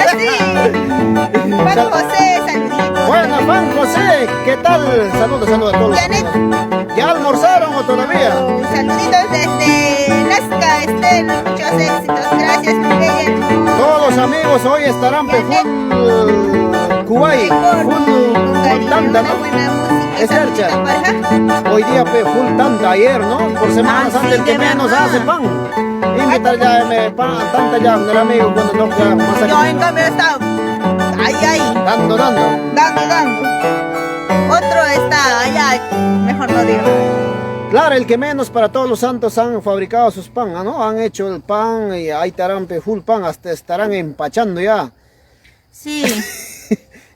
así. Juan José, saluditos. Bueno, Juan José, ¿qué tal? Saludos, saludos a todos. Janet. ¿Ya almorzaron o todavía? Saluditos desde Nazca, Estén, muchos éxitos. Gracias, mi bella. Todos los amigos hoy estarán full Kuwait, full tanta, ¿no? Buena música. Es Saludito, cercha. pareja. Hoy día full tanta, ayer, ¿no? Por Semana Santa el sí, que de menos verdad. hace pan. Invitar ya pan, tanta ya del amigo cuando toca más Yo aquí. en cambio estaba ahí, Dando. dando. Otro está allá, mejor no digo. Claro, el que menos para todos los santos han fabricado sus pan, ¿no? Han hecho el pan y ahí estarán full pan, hasta estarán empachando ya. Sí,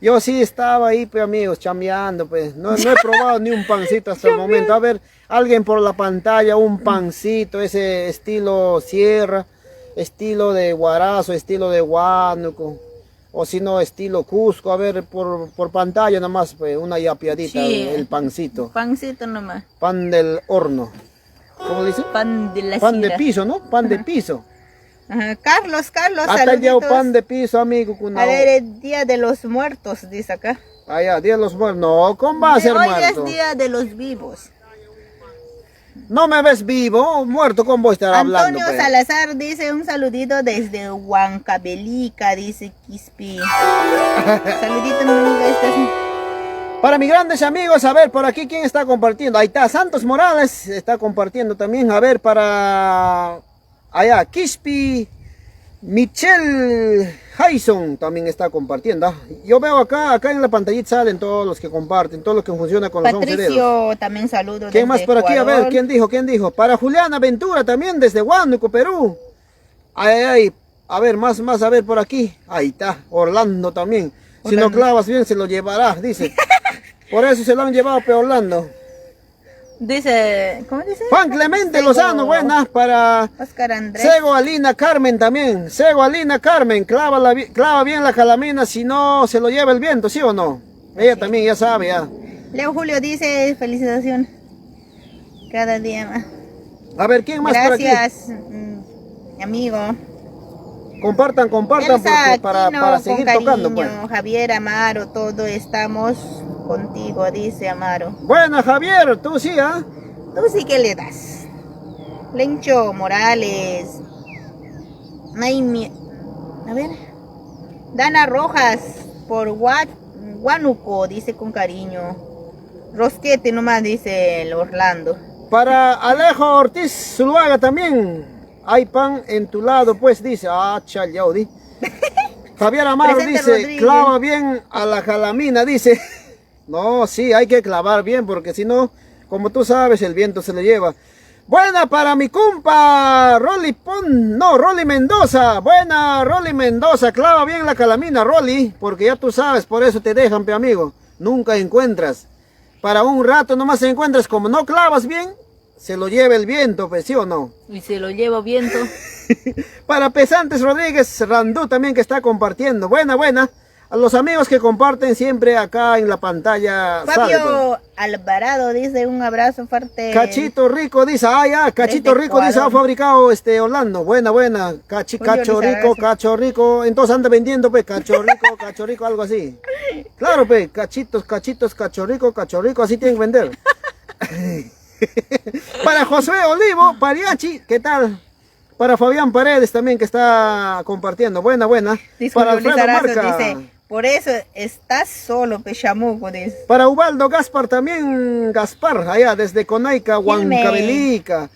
Yo sí estaba ahí, pues amigos, chambeando, pues. No he probado ni un pancito hasta el momento. A ver, alguien por la pantalla, un pancito, ese estilo sierra, estilo de Huarazo, estilo de Huánuco, o si no, estilo Cusco. A ver, por pantalla nomás, pues, una yapiadita, Sí. el pancito. pancito nomás. Pan del horno. ¿Cómo dice? Pan de la Pan de sira. piso, ¿no? Pan de piso. Ajá. Carlos, Hasta el día saluditos. pan de piso, amigo. A ver, el Día de los Muertos, dice acá. Allá, Día de los Muertos. No, ¿cómo va a ser Hoy muerto? es Día de los Vivos. No me ves vivo o muerto, ¿cómo voy a estar hablando? Antonio Pues? Salazar dice un saludito desde Huancavelica, dice Quispi. Saludito, mi amiga. Para mis grandes amigos, a ver, por aquí, ¿quién está compartiendo? Ahí está, Santos Morales está compartiendo también. A ver, para allá, Quispi, Michelle Hyson también está compartiendo. Ah, yo veo acá en la pantallita salen todos los que comparten, todo lo que funciona con los 11 dedos. Patricio, también saludo. ¿Quién más desde por aquí? A ver, Ecuador. ¿quién dijo? Para Juliana Ventura también desde Huánuco, Perú. Ay, a ver, más, a ver por aquí. Ahí está, Orlando también. Si no Orlando. clavas bien se lo llevará, dice. Por eso se lo han llevado a Orlando. Dice, ¿cómo dice? Juan Clemente Sego- Lozano, buenas para Oscar Andrés. Sego Alina Carmen también. Sego Alina Carmen, clava bien la calamina, si no se lo lleva el viento, ¿sí o no? Ella también ya sabe, ya. Leo Julio dice, felicitaciones. Cada día más. A ver, ¿quién más por aquí? Gracias, amigo. Compartan Elsa porque para Aquino, seguir con tocando, pues. cariño. Javier Amaro, todo estamos contigo, dice Amaro. Buena, Javier, tú sí, ¿ah? Tú sí que le das. Lencho Morales. Naimi. A ver. Dana Rojas, por Huánuco, dice con cariño. Rosquete nomás, dice el Orlando. Para Alejo Ortiz Zuluaga también. Hay pan en tu lado, pues, dice. Ah, chayaudi. Javier Amaro Presente, dice, Rodríguez. clava bien a la calamina, dice. No, sí, hay que clavar bien, porque si no, como tú sabes, el viento se le lleva. Buena para mi compa, Rolly Mendoza. Buena, Rolly Mendoza. Clava bien la calamina, Rolly, porque ya tú sabes, por eso te dejan, pe amigo. Nunca encuentras. Para un rato nomás encuentras, como no clavas bien, se lo lleva el viento, pues, ¿sí o no? Y se lo lleva viento. Para Pesantes Rodríguez Randú también que está compartiendo. Buena. A los amigos que comparten siempre acá en la pantalla. sale, pues. Fabio Alvarado dice un abrazo fuerte. Cachito Rico dice, Cachito Desde Rico dice, ha Ecuador. fabricado Orlando. Buena. Cacho Julio Rico. Entonces anda vendiendo, pues, Cacho Rico, algo así. Claro, pues, cachitos, Cacho Rico, así tienen que vender. Para Josué Olivo, Pariachi, ¿qué tal? Para Fabián Paredes también que está compartiendo. Buena. Dice Para Julio Alfredo Lizarazo, Marca. dice, por eso estás solo, Pechamuco, dice. Para Ubaldo Gaspar también, allá desde Conaica, Quilmes. Huancavelica.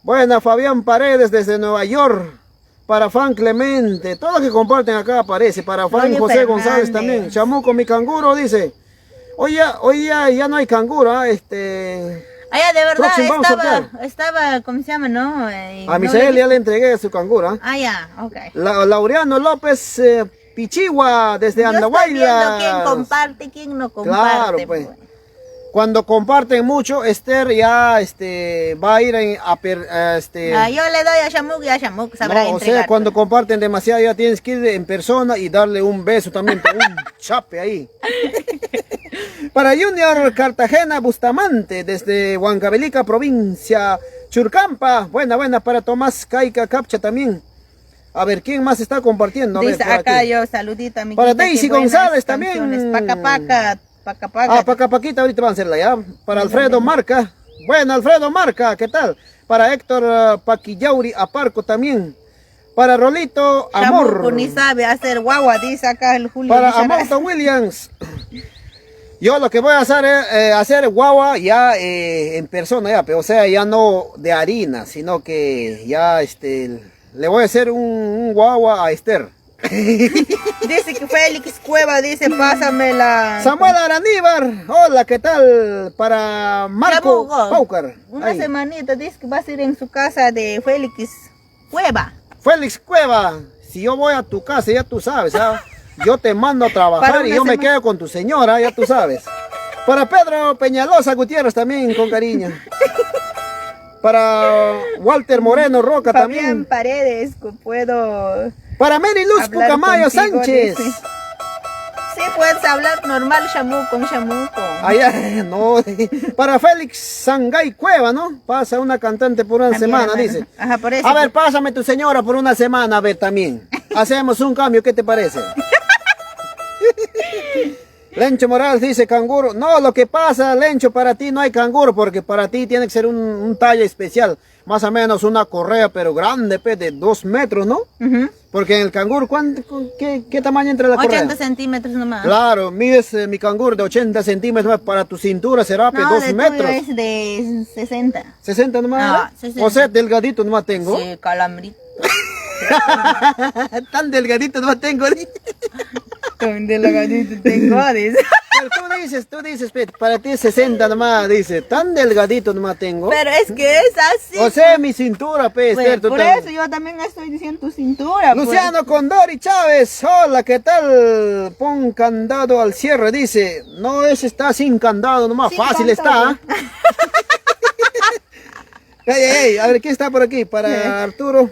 Buena, Fabián Paredes desde Nueva York. Para Fan Clemente, todos los que comparten acá aparece. Para Fan Oye, José Fernández. González también. Chamuco, mi canguro, dice. Oye, ya no hay canguro, ¿ah? Ah, ya, de verdad, Próximo, vamos a sortear. estaba, ¿cómo se llama, no? A Misael ya le entregué su canguro, ¿ah? Ah, ya, ok. Laureano López Pichigua, desde Yo estoy viendo Andahuaylas. quién comparte, quién no comparte. Claro, pues. Cuando comparten mucho, Esther ya va a ir Yo le doy a Shamuk sabrá no, o entregar. sea, cuando comparten demasiado ya tienes que ir en persona y darle un beso también, pero un chape ahí. Para Junior Cartagena Bustamante, desde Huancavelica, provincia Churcampa. Buena, para Tomás Caica Capcha también. A ver, ¿quién más está compartiendo? A ver, Dice por acá aquí. yo, saludito a mi Para Daisy González también. Paca. Ah, Pacapaquita, ahorita van a hacerla ya. Para Alfredo Marca. Bueno, Alfredo Marca, ¿qué tal? Para Héctor Paquillauri Aparco también. Para Rolito Amor. Chamuco ni sabe hacer guagua, dice acá el Julio. Para Villarreal. Amauto Williams. Yo lo que voy a hacer es hacer guagua ya en persona, ya, pero o sea, ya no de harina, sino que ya le voy a hacer un guagua a Esther. Dice que Félix Cueva dice, pásamela. Samuel Araníbar, hola, ¿qué tal? Para Marco Chamuco, Paucar. Una Ahí. semanita, dice que vas a ir en su casa de Félix Cueva. Félix Cueva, si yo voy a tu casa, ya tú sabes, ¿ah? Yo te mando a Para trabajar y una yo me semana. quedo con tu señora, ya tú sabes. Para Pedro Peñalosa Gutiérrez también, con cariño. Para Walter Moreno Roca Fabián también. Paredes, que puedo Para Mary Luz hablar Pucamayo contigo, Sánchez. dice. Sí, puedes hablar normal, con Chamuco. Allá, no. Para Félix Sangay Cueva, ¿no? Pasa una cantante por una También, semana, hermano. dice. Ajá, por eso. A ver, pásame tu señora por una semana, a ver también. Hacemos un cambio, ¿qué te parece? Lencho Morales dice canguro. No, lo que pasa, Lencho, para ti no hay canguro, porque para ti tiene que ser un talla especial. Más o menos una correa, pero grande, pues, de 2 metros, ¿no? Ujú. Porque en el canguro, ¿qué tamaño entra la 80 correa? centímetros nomás. Claro, mides mi canguro de 80 centímetros, para tu cintura será pues, No, 2 de tuyo metros. es de 60. 60 nomás. Ah, ¿verdad? 60. O sea, delgadito nomás tengo. Sí, calambrito. Tan delgadito nomás tengo. Con delgadito tengo, dice. Pero tú dices, pe, para ti es 60 nomás, dice. Tan delgadito nomás tengo. Pero es que es así. O sea, mi cintura, pe, pues, Esther, tú por también. eso yo también estoy diciendo tu cintura. pues. Luciano Condori Chávez, hola, ¿qué tal? Pon candado al cierre, dice. No, ese está sin candado, nomás Sin fácil candado. está. A ver, ¿quién está por aquí? Para Arturo.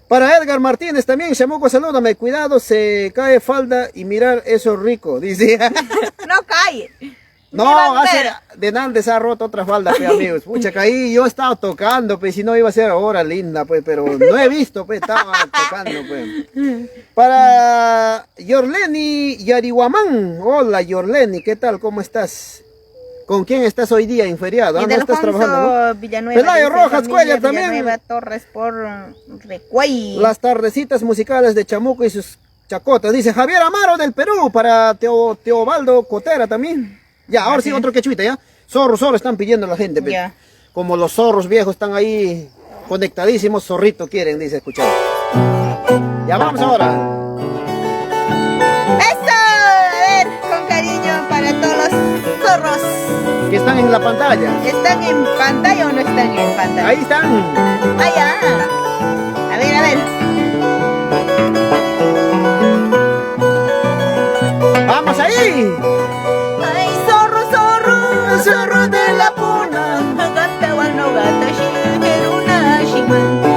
Para Edgar Martínez también, Chamuco, salúdame. Cuidado, se cae falda y mirar eso rico, dice. No calle. No, Levanta. hace de Nandes ha roto otra falda, pues, amigos. Pucha, que ahí yo estaba tocando, pues, si no iba a ser ahora linda, pues, pero no he visto, pues, estaba tocando, pues. Para Yorleni Yarihuamán. Hola, Yorleni, ¿qué tal? ¿Cómo estás? ¿Con quién estás hoy día inferiado? Y ¿Ah? de ¿No estás trabajando, no? Alfonso Villanueva. Pelayo dice, Rojas familia Cuellar también. Villanueva Torres por Recuay. Las tardecitas musicales de Chamuco y sus chacotas. Dice Javier Amaro del Perú. Para Teobaldo Cotera también. Ya, ahora sí, otro quechuita, ¿ya? Zorro están pidiendo la gente. Pe. Ya. Como los zorros viejos están ahí conectadísimos, zorrito quieren, dice, escuchar. Ya vamos ahora. ¡Eso! A ver, con cariño para todos los zorros. Que están en la pantalla. ¿Están en pantalla o no están en pantalla? Ahí están. Ah, ya. A ver, a ver. ¡Vamos ahí! Ay, zorro de la puna. Gata wano gata shigeruna shimanti.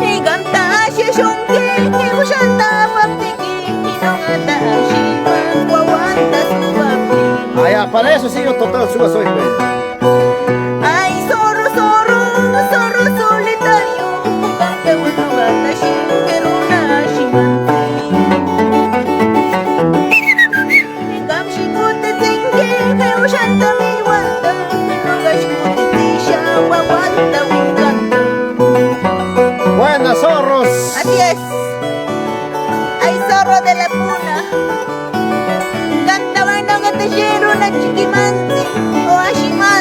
Y ganta shishunki, y ushanta paptiki, y no gata shiman, guawanta su papti. Allá, para eso sí yo total suba soy, pues. Ay, zorro solitario. Gata wano gata shigeruna shimanti. Buenas, zorros. Así es. Hay zorro de la puna. Canta bueno que te quiero una chiquimanti. O ashima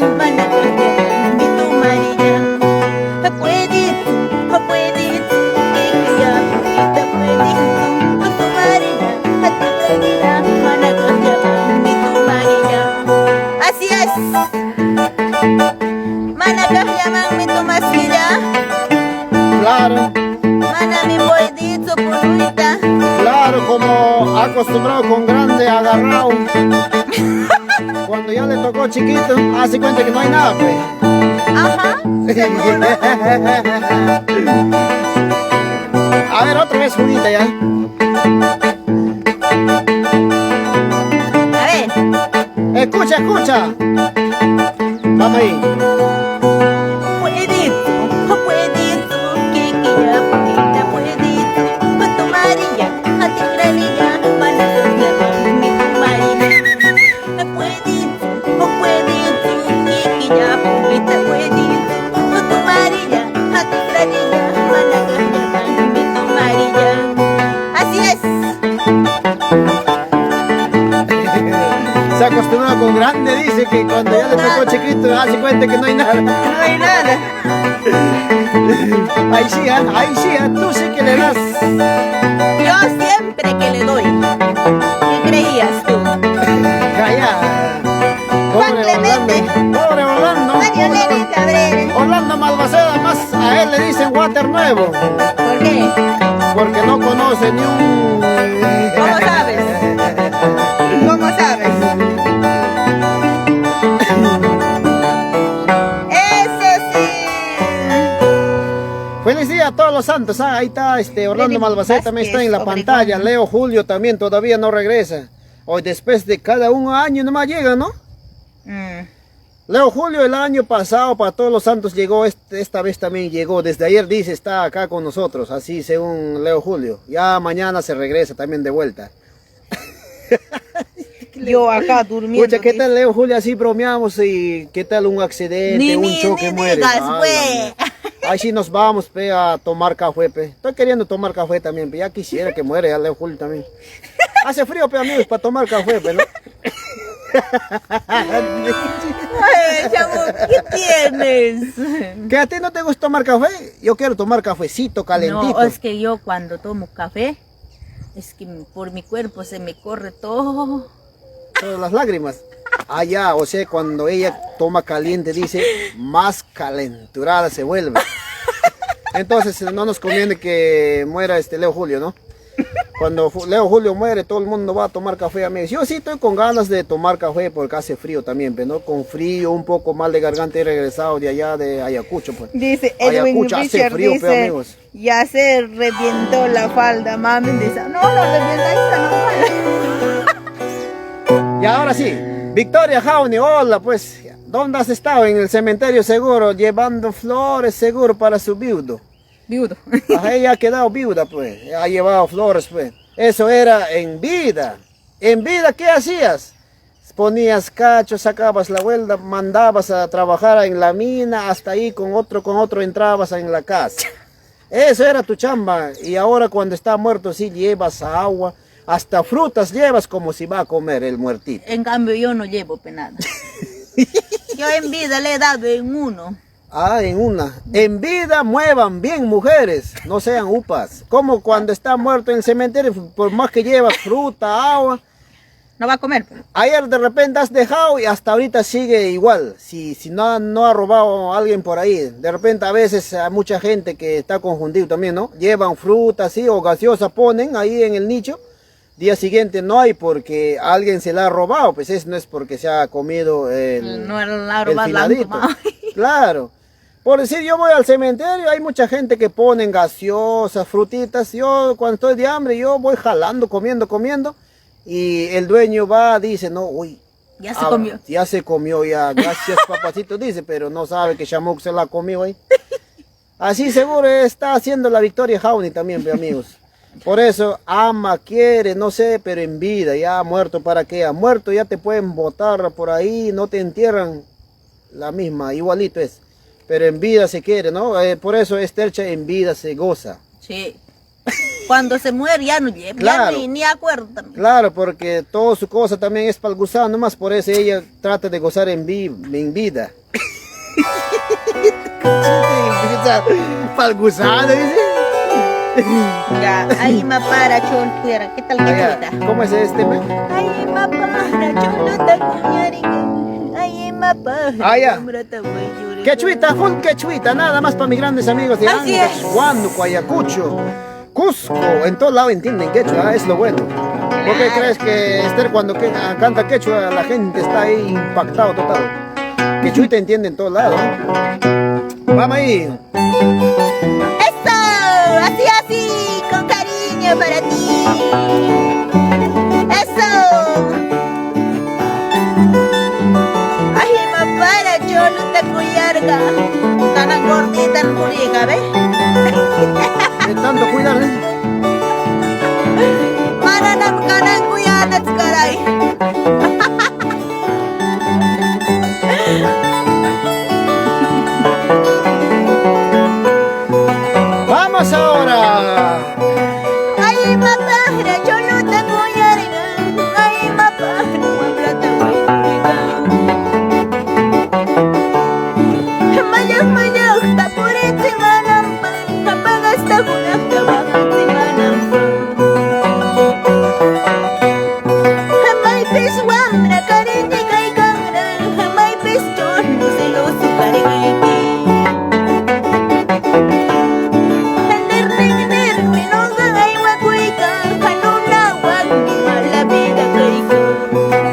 manacaya, mi tu María. Puedito, puedito, que ya poquita puedito, tu María, a tu María, manacaya, mi tu María. Así es. Manacaya, mi tu María. Claro, Mana mi puedito, puluita. claro, como acostumbrado con grande agarrado. Cuando ya le tocó chiquito, hace cuenta que no hay nada, pues. Ajá, seguro. A ver, otra vez, Julita, ya. A ver. Escucha, escucha. Vamos ahí. Puedito, puedito, que ya poquita puedito, tu María, a ti María, manacaya, mi tu María. Puedito, puedito, que ya poquita puedito, tu María, a ti María, manacaya, mi tu María. Así es. Se acostumbrado con grande, dice que cuando ya le tocó chiquito, hace cuenta que no hay nada. No hay nada. Ahí sí, tú sí que le das. Yo siempre que le doy. ¿Qué creías tú? Calla. Juan Pobre Clemente. Orlando. Pobre Orlando. Mario Lenin Cabrera. Orlando Malvaceda, más a él le dicen water nuevo. ¿Por qué? Porque no conoce ni un. ¿Cómo sabes? ¿Cómo sabes? Eso sí. Feliz día a todos los santos. Ahí está Orlando Lenin Malvaceda, también está en la Vázquez, pantalla. Obregón. Leo Julio también todavía no regresa. Hoy después de cada un año nomás llega, ¿no? Leo Julio el año pasado para todos los santos llegó, esta vez también llegó. Desde ayer dice está acá con nosotros, así según Leo Julio. Ya mañana se regresa también de vuelta. Yo acá durmiendo. Escucha, ¿qué tal Leo Julio? Así bromeamos y ¿qué tal un accidente, un choque, muere? Digas, Ay, güey. ahí sí nos vamos, pe, a tomar café, pe. Estoy queriendo tomar café también, pe. Ya quisiera que muere ya Leo Julio también. Hace frío, pe, amigos, para tomar café, pe, ¿no? Ay, chavo, ¿qué tienes? ¿Que a ti no te gusta tomar café? Yo quiero tomar cafecito calentito. No, es que yo cuando tomo café, es que por mi cuerpo se me corre todo. Todas las lágrimas. Ah, ya, o sea, cuando ella toma caliente, dice, más calenturada se vuelve. Entonces, no nos conviene que muera Leo Julio, ¿no? Cuando Leo Julio muere, todo el mundo va a tomar café, amigos. Yo sí estoy con ganas de tomar café porque hace frío también, pero ¿no? Con frío, un poco mal de garganta, he regresado de allá de Ayacucho, pues. Dice Edwin Ayacucho hace Richard, frío, pe, dice, amigos. ya se revientó la falda, mami. Dice, no, revienta Y ahora sí, Victoria Jauni, hola, pues, ¿dónde has estado? En el cementerio seguro, llevando flores seguro para su viudo. Viudo. Ajá, ella ha quedado viuda, pues, ha llevado flores, pues. Eso era en vida. En vida, ¿qué hacías? Ponías cachos, sacabas la vuelta, mandabas a trabajar en la mina, hasta ahí con otro entrabas en la casa. Eso era tu chamba. Y ahora cuando está muerto, sí llevas agua, hasta frutas llevas como si va a comer el muertito. En cambio yo no llevo penada. Yo en vida le he dado en uno. Ah, en una. En vida muevan bien, mujeres, no sean upas. Como cuando está muerto en el cementerio, por más que llevas fruta, agua, No va a comer. Pues. ayer de repente has dejado y hasta ahorita sigue igual. Si no ha robado a alguien por ahí. De repente a veces hay mucha gente que está confundido también, ¿no? Llevan fruta así o gaseosa, ponen ahí en el nicho. Día siguiente no hay porque alguien se la ha robado. Pues eso no es porque se ha comido No era la el robar la han filadito. tomado. Claro. Por decir, yo voy al cementerio, hay mucha gente que ponen gaseosas, frutitas. Yo cuando estoy de hambre, yo voy jalando, comiendo. Y el dueño va, dice, no, uy. Ya se comió. Ya se comió, ya. Gracias, papacito, dice, pero no sabe que Shamouk se la comió ahí. Así seguro está haciendo la Victoria Jauni también, amigos. Por eso, ama, quiere, no sé, pero en vida, ya muerto, ¿para qué? Ha muerto, ya te pueden botar por ahí, no te entierran. La misma, igualito es. Pero en vida se quiere, ¿no? Por eso Estercha en vida se goza. Sí. Cuando se muere ya no lleva, Claro. ya ni acuerdo también. Claro, porque toda su cosa también es para el gusano, nomás por eso ella trata de gozar en vida. Para el gusano, dice. Ya, ahí me para, chon, fuera. ¿Qué tal, Allá, quechita? ¿cómo es este, me? Ahí me para, chon, no te cuñarica. Ahí me para, Allá. hombre, te voy a llorar. Quechuita, full quechuita, nada más para mis grandes amigos de Así Ancash, es. Huánuco, Ayacucho, Cusco, en todo lado entienden quechua, es lo bueno. ¿Por qué crees que Esther cuando canta quechua la gente está ahí impactado total? Quechuita entiende en todo lado. Vamos ahí. ¡Eso! Así, así, con cariño para ti. ¡Eso! Ay, me para, cholo, te cuyarga. Tan gordita, tan muriga, ¿ves? De tanto cuidarle. Mananam kanan kuyanats, caray. Vamos ahora. Ay, mapahra, cholo, te cuyarga. Ay, mapahra, mapra, te cuyarga. Mayak, mayak, tapurit si manampa. Kapagas tabunak, tabakan si manampa. May pis wamra, karindi kay kangra. May pis cholo, seloso karigayki.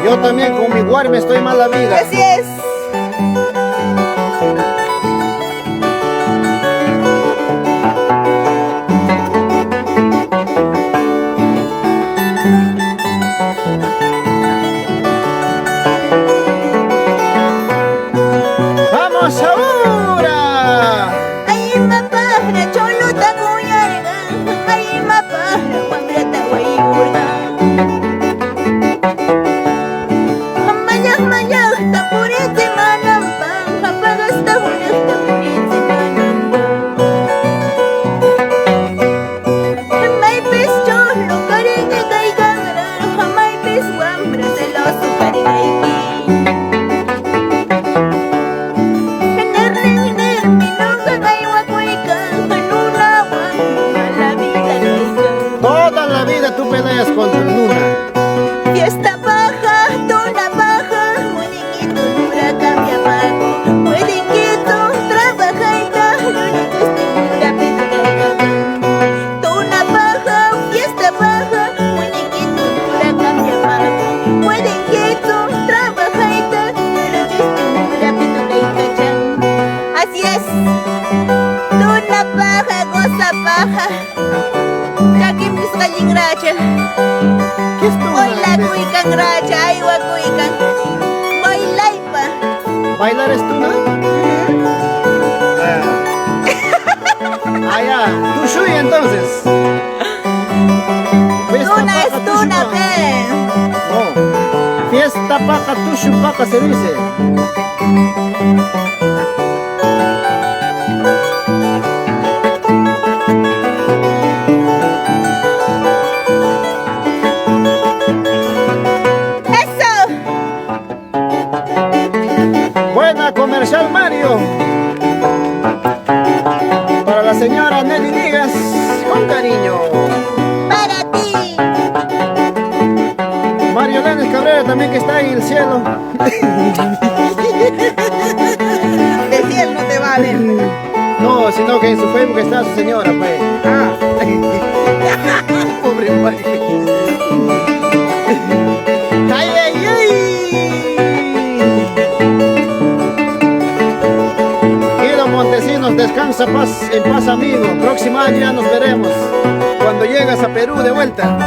Yo también con mi guarme estoy mal la vida. Así es. Vamos ahora. Ay, mapahra, cholo, takuyarga. Ay, mapahra, wamra, tawayurga. Mayak, mayak, tapurit si manampa. Kapagas tabunak, tapurit si manampa. May pis cholo, karingi kay kangra. May pis wamra, seloso karigayki. Toda la vida tú peleas contra el luna. Fiesta baja, tona baja, muñequito dura cambia pago. Muñequito trabaja y estimula tona baja, fiesta baja, muñequito dura cambia pago. Muñequito trabaja y estimula. Así es, tona baja, goza baja. Jaki mis galling racha. ¿Qué es tú? Baila kuikan racha, aywa kuikan. Bailay pa. ¿Bailar es tuna? Ah, ya. Tú shui entonces. Fiesta Tuna es paca, tuna, tushu pe. paca. No. Fiesta paca, tushu paca se dice. Eso. Buena comercial Mario. Para la señora Nelly Digas, con cariño. Para ti. Mario Lenes Cabrera también que está ahí en el cielo. De cielo no te va a ver. No, sino que en su Facebook está su señora, pues. Pobre Mario. ¡Ay, ay, ay! Guido Montesinos, descansa en paz, amigo. Próximo año ya nos veremos. Cuando llegas a Perú de vuelta.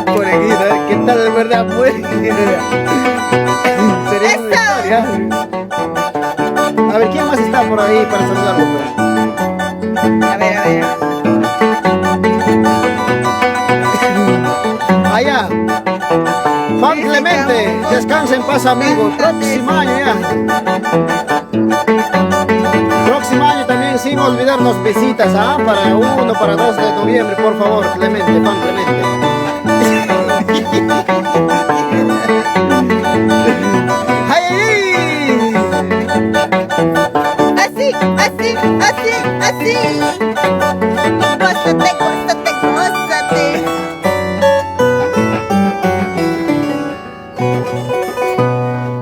Pobre Guido, ¿qué tal de verdad, pues? Sería una historia. A ver, ¿quién más está por ahí para saludarlo, pues? A ver, a ver. Allá. Juan Clemente, descansa en paz, amigo. Próximo año ya. Próximo sin olvidarnos visitas, para 1, para 2 de noviembre, por favor, Clemente, Juan Clemente. ¡Ay, ay! Así, así, así, así. Gózate, gózate, gózate.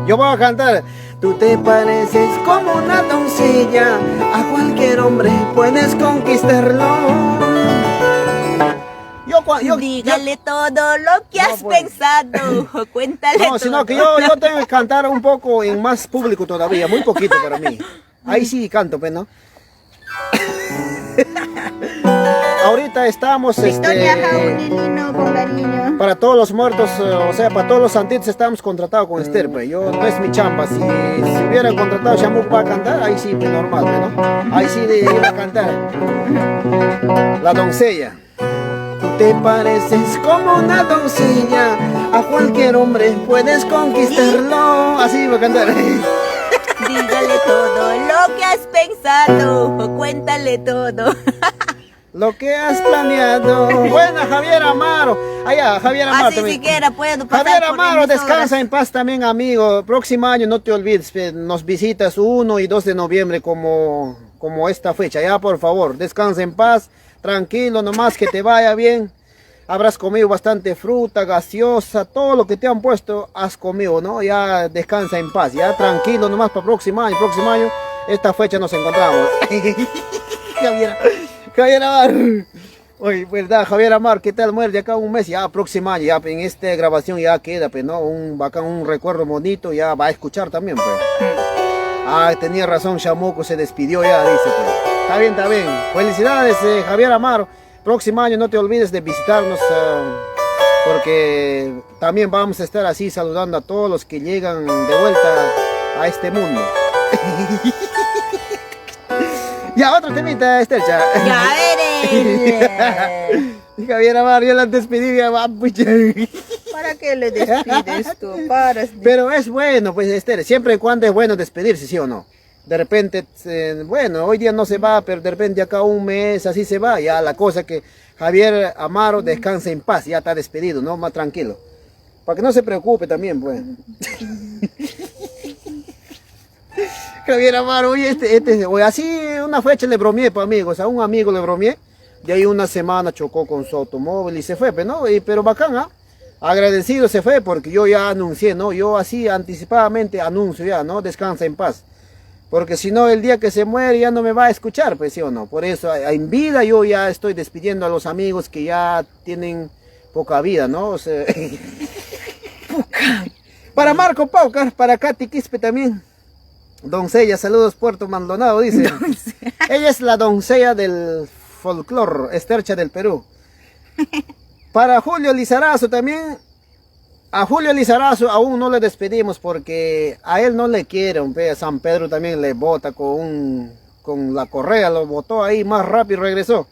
Yo voy a cantar. Tú te pareces como una doncella, a cualquier hombre puedes conquistarlo. Dígale todo lo que has pues. pensado, cuéntale No, todo. sino que yo tengo que cantar un poco en más público todavía, muy poquito para mí. Ahí sí canto, pues, ¿no? Ahorita estamos, Victoria Jaunilino con cariño. para todos los muertos, o sea, para todos los santitos estamos contratados con Esther, pues. Yo, no es mi chamba. Si hubiera contratado a Shamu para cantar, ahí sí, pues, normal, pues, ¿no? Ahí sí iba a cantar. La doncella. Tú te pareces como una doncella, a cualquier hombre puedes conquistarlo. Así iba a cantar. Dígale todo lo que has pensado, cuéntale todo. Lo que has planeado. Buena, Javier Amaro. Allá, Javier Amaro. Así también. siquiera puedo pasar Javier por Amaro, emisoras. descansa en paz también, amigo. Próximo año, no te olvides, nos visitas 1 y 2 de noviembre como esta fecha. Ya, por favor, descansa en paz, tranquilo, nomás que te vaya bien. Habrás comido bastante fruta, gaseosa, todo lo que te han puesto, has comido, ¿no? Ya descansa en paz, ya tranquilo, nomás para próximo año, esta fecha nos encontramos. Javier Amar. Oye, verdad, Javier Amar, ¿qué tal? Muere de acá un mes, ya próximo año, ya en esta grabación ya queda, pues, ¿no? Un bacán, un recuerdo bonito, ya va a escuchar también, pues. Tenía razón, Chamuco se despidió ya, dice, pues. Está bien. Felicidades, Javier Amar. Próximo año no te olvides de visitarnos, porque también vamos a estar así saludando a todos los que llegan de vuelta a este mundo. Ya, otro temita, Estelcha. Ya veré. Javier Amar, ya la despedí, ya va, pucha. ¿Para qué le despides tú? Paras. Pero es bueno, pues, Esther, siempre y cuando es bueno despedirse, ¿sí o no? De repente, bueno, hoy día no se va, pero de repente acá un mes así se va. Ya la cosa que Javier Amaro descanse en paz, ya está despedido, ¿no? Más tranquilo. Para que no se preocupe también, pues. Javier Amaro, oye, oye, así una fecha le bromeé, pues, amigos, a un amigo le bromeé. De ahí una semana chocó con su automóvil y se fue, pues, ¿no? Pero bacán, ¿ah? Agradecido se fue porque yo ya anuncié, ¿no? Yo así anticipadamente anuncio ya, ¿no? Descansa en paz. Porque si no, el día que se muere ya no me va a escuchar, pues, ¿sí o no? Por eso, en vida yo ya estoy despidiendo a los amigos que ya tienen poca vida, ¿no? O sea, para Marco Paucar, para Katy Quispe también. Doncella, saludos Puerto Maldonado, dice. Ella es la doncella del folclore, Estercha del Perú. Para Julio Lizarazo también. A Julio Lizarazo aún no le despedimos porque a él no le quieren. San Pedro también le bota con la correa, lo botó ahí más rápido y regresó.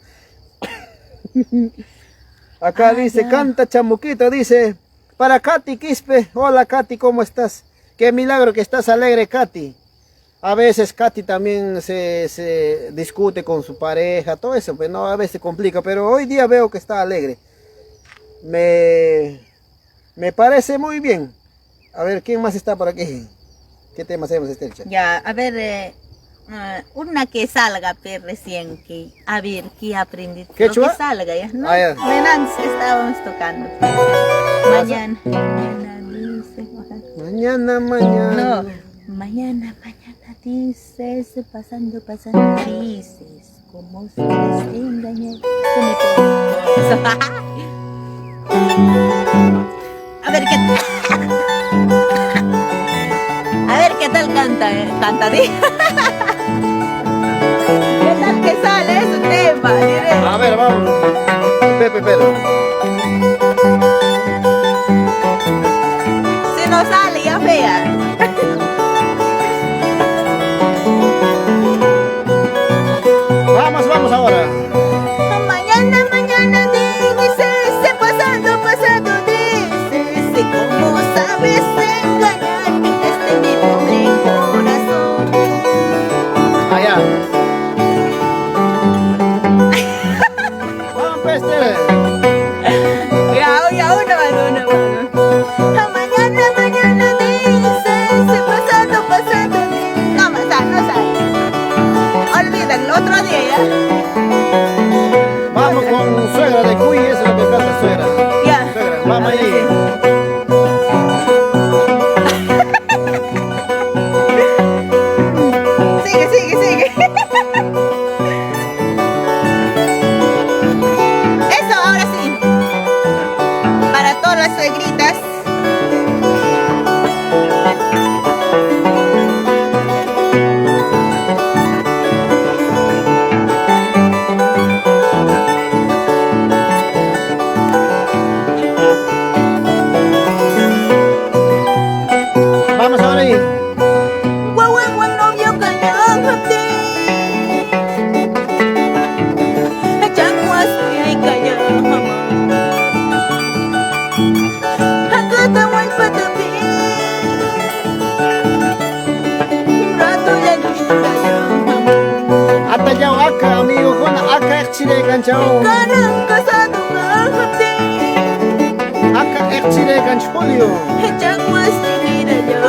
Acá dice, ya. Canta Chamuquito, dice, para Katy Quispe. Hola Katy, ¿cómo estás? Qué milagro que estás alegre, Katy. A veces Katy también se discute con su pareja, todo eso, pues no, a veces complica, pero hoy día veo que está alegre. Me parece muy bien. A ver, ¿quién más está por aquí? ¿Qué tema hacemos, Estelcha? Ya, a ver, una que salga, pe, recién, que, a ver, ¿qué aprendí? ¿Qué Lo chua? que salga, ya, ¿no? Ah, ya. Menans que estábamos tocando. Mañana, dice, Mañana. no, mañana dices, pasando, dices, como si te engañé. A ver qué tal canta, ¿sí? ¿Qué tal que sale ese tema? Diré. A ver, vamos. Pepe. Si no sale, ya fea. Vamos ahora. Mañana dices, pasando dices, ¿cómo sabes engañar este mi pobre corazón? Allá. chao. Kanan kasado ngahapdi Aka ekchile kan Julio. Chakwas chinirayo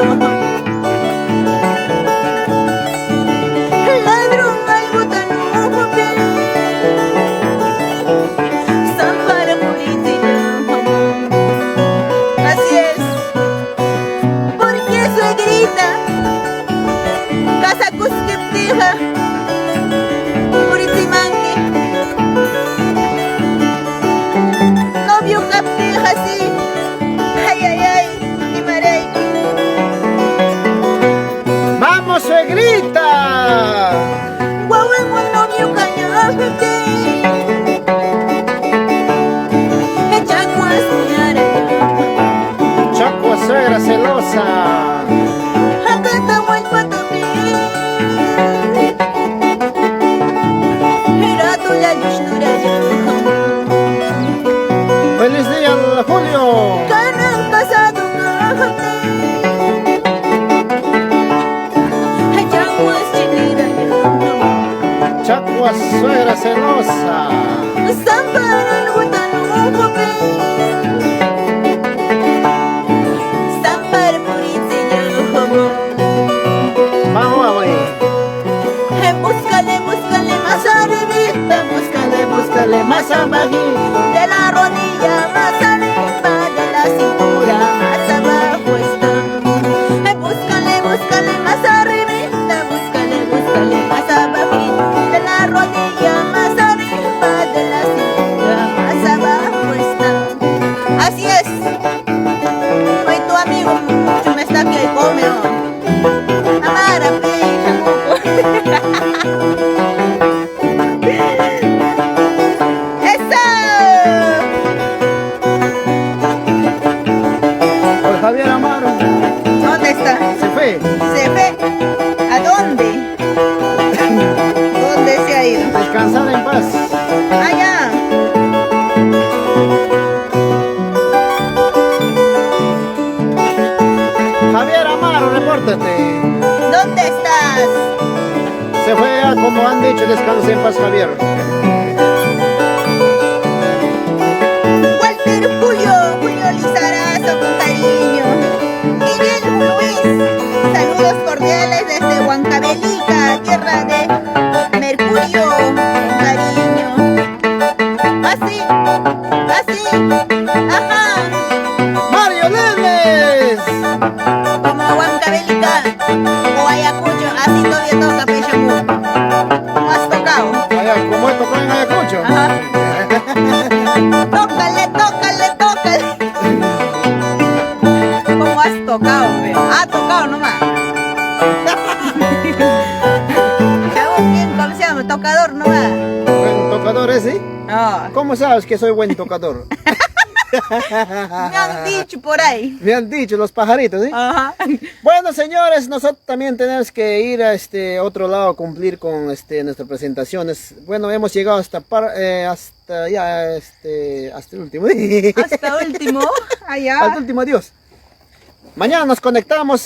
Ladrón ay botanuhapdi Sampara pulitina Así es Porque suegrita Casa kuskiptija Puritimanki Novio captija sí Ay ay ay Imarey Vamos, suegrita. Guawen un novio cañaje Echacuas Chacua suegra celosa. Hakata guay patapi Hirato la yushnuraya Feliz día, Julio. Kanan kasado ngahapdi Echacuas chinirayo Chacua suegra celosa. Sampara lutanuhapdi Sampara puritsinyo Vamos, vamos. Búscale, búscale más arribita, búscale más abajito, de la rodilla más arriba, de la cintura más abajo está. Búscale, búscale más arribita, búscale más abajito, de la rodilla más arriba, de la cintura más abajo está. Así es. Hoy tu amigo me está que come hoy. Amara, ¡eso! Por Javier Amaro. ¿Dónde está? Se fue. ¿Se fue? ¿A dónde? ¿Dónde se ha ido? Descansar en paz. Allá. Javier Amaro, repórtate. ¿Dónde estás? Se fue ya, como han dicho, descansa en paz, Javier. Walter Julio Lizarazo con cariño. Miguel Luis, saludos cordiales desde Huancavelica, tierra de Mercurio, con cariño. Así, ajá, Mario Lemes. como Huancavelica o Ayacucho, así todavía toca Pechamu. ¿Cómo has tocado? Allá, como esto con Ayacucho. Ajá. Tócale. ¿Cómo has tocado, pe? Ha tocado nomás. Chavo, bien, ¿cómo se llama? Tocador nomás. Buen tocador ese. No, ¿Cómo sabes que soy buen tocador? me han dicho por ahí. Me han dicho los pajaritos, ¿sí? Ajá. Bueno, señores, nosotros también tenemos que ir a otro lado a cumplir con nuestras presentaciones. Bueno, hemos llegado hasta hasta el último. Hasta último. Allá. Hasta el último adiós. Mañana nos conectamos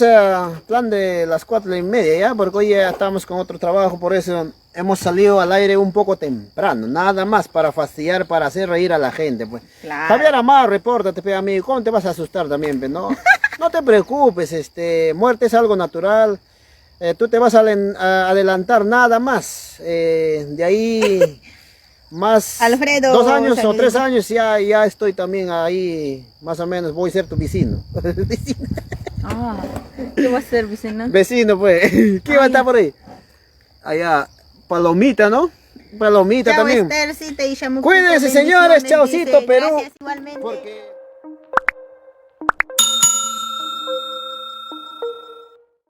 plan de las 4:30, ¿ya? Porque hoy ya estamos con otro trabajo, por eso hemos salido al aire un poco temprano, nada más para fastidiar, para hacer reír a la gente, pues. Claro. Javier Amaro, repórtate, pe, amigo, ¿cómo te vas a asustar también, pe? No, no te preocupes, muerte es algo natural, tú te vas a adelantar nada más, de ahí más Alfredo 2 años o Salinas. 3 años ya estoy también ahí, más o menos voy a ser tu vecino. Ah, ¿qué va a ser, vecino? Vecino, pues. ¿Quién va a estar por ahí? Allá, Palomita, ¿no? Palomita Chao, también. Esthercita y Chamuquito, Cuídense, señores. bendiciones, Chaucito, dice. Perú. Gracias igualmente. Porque...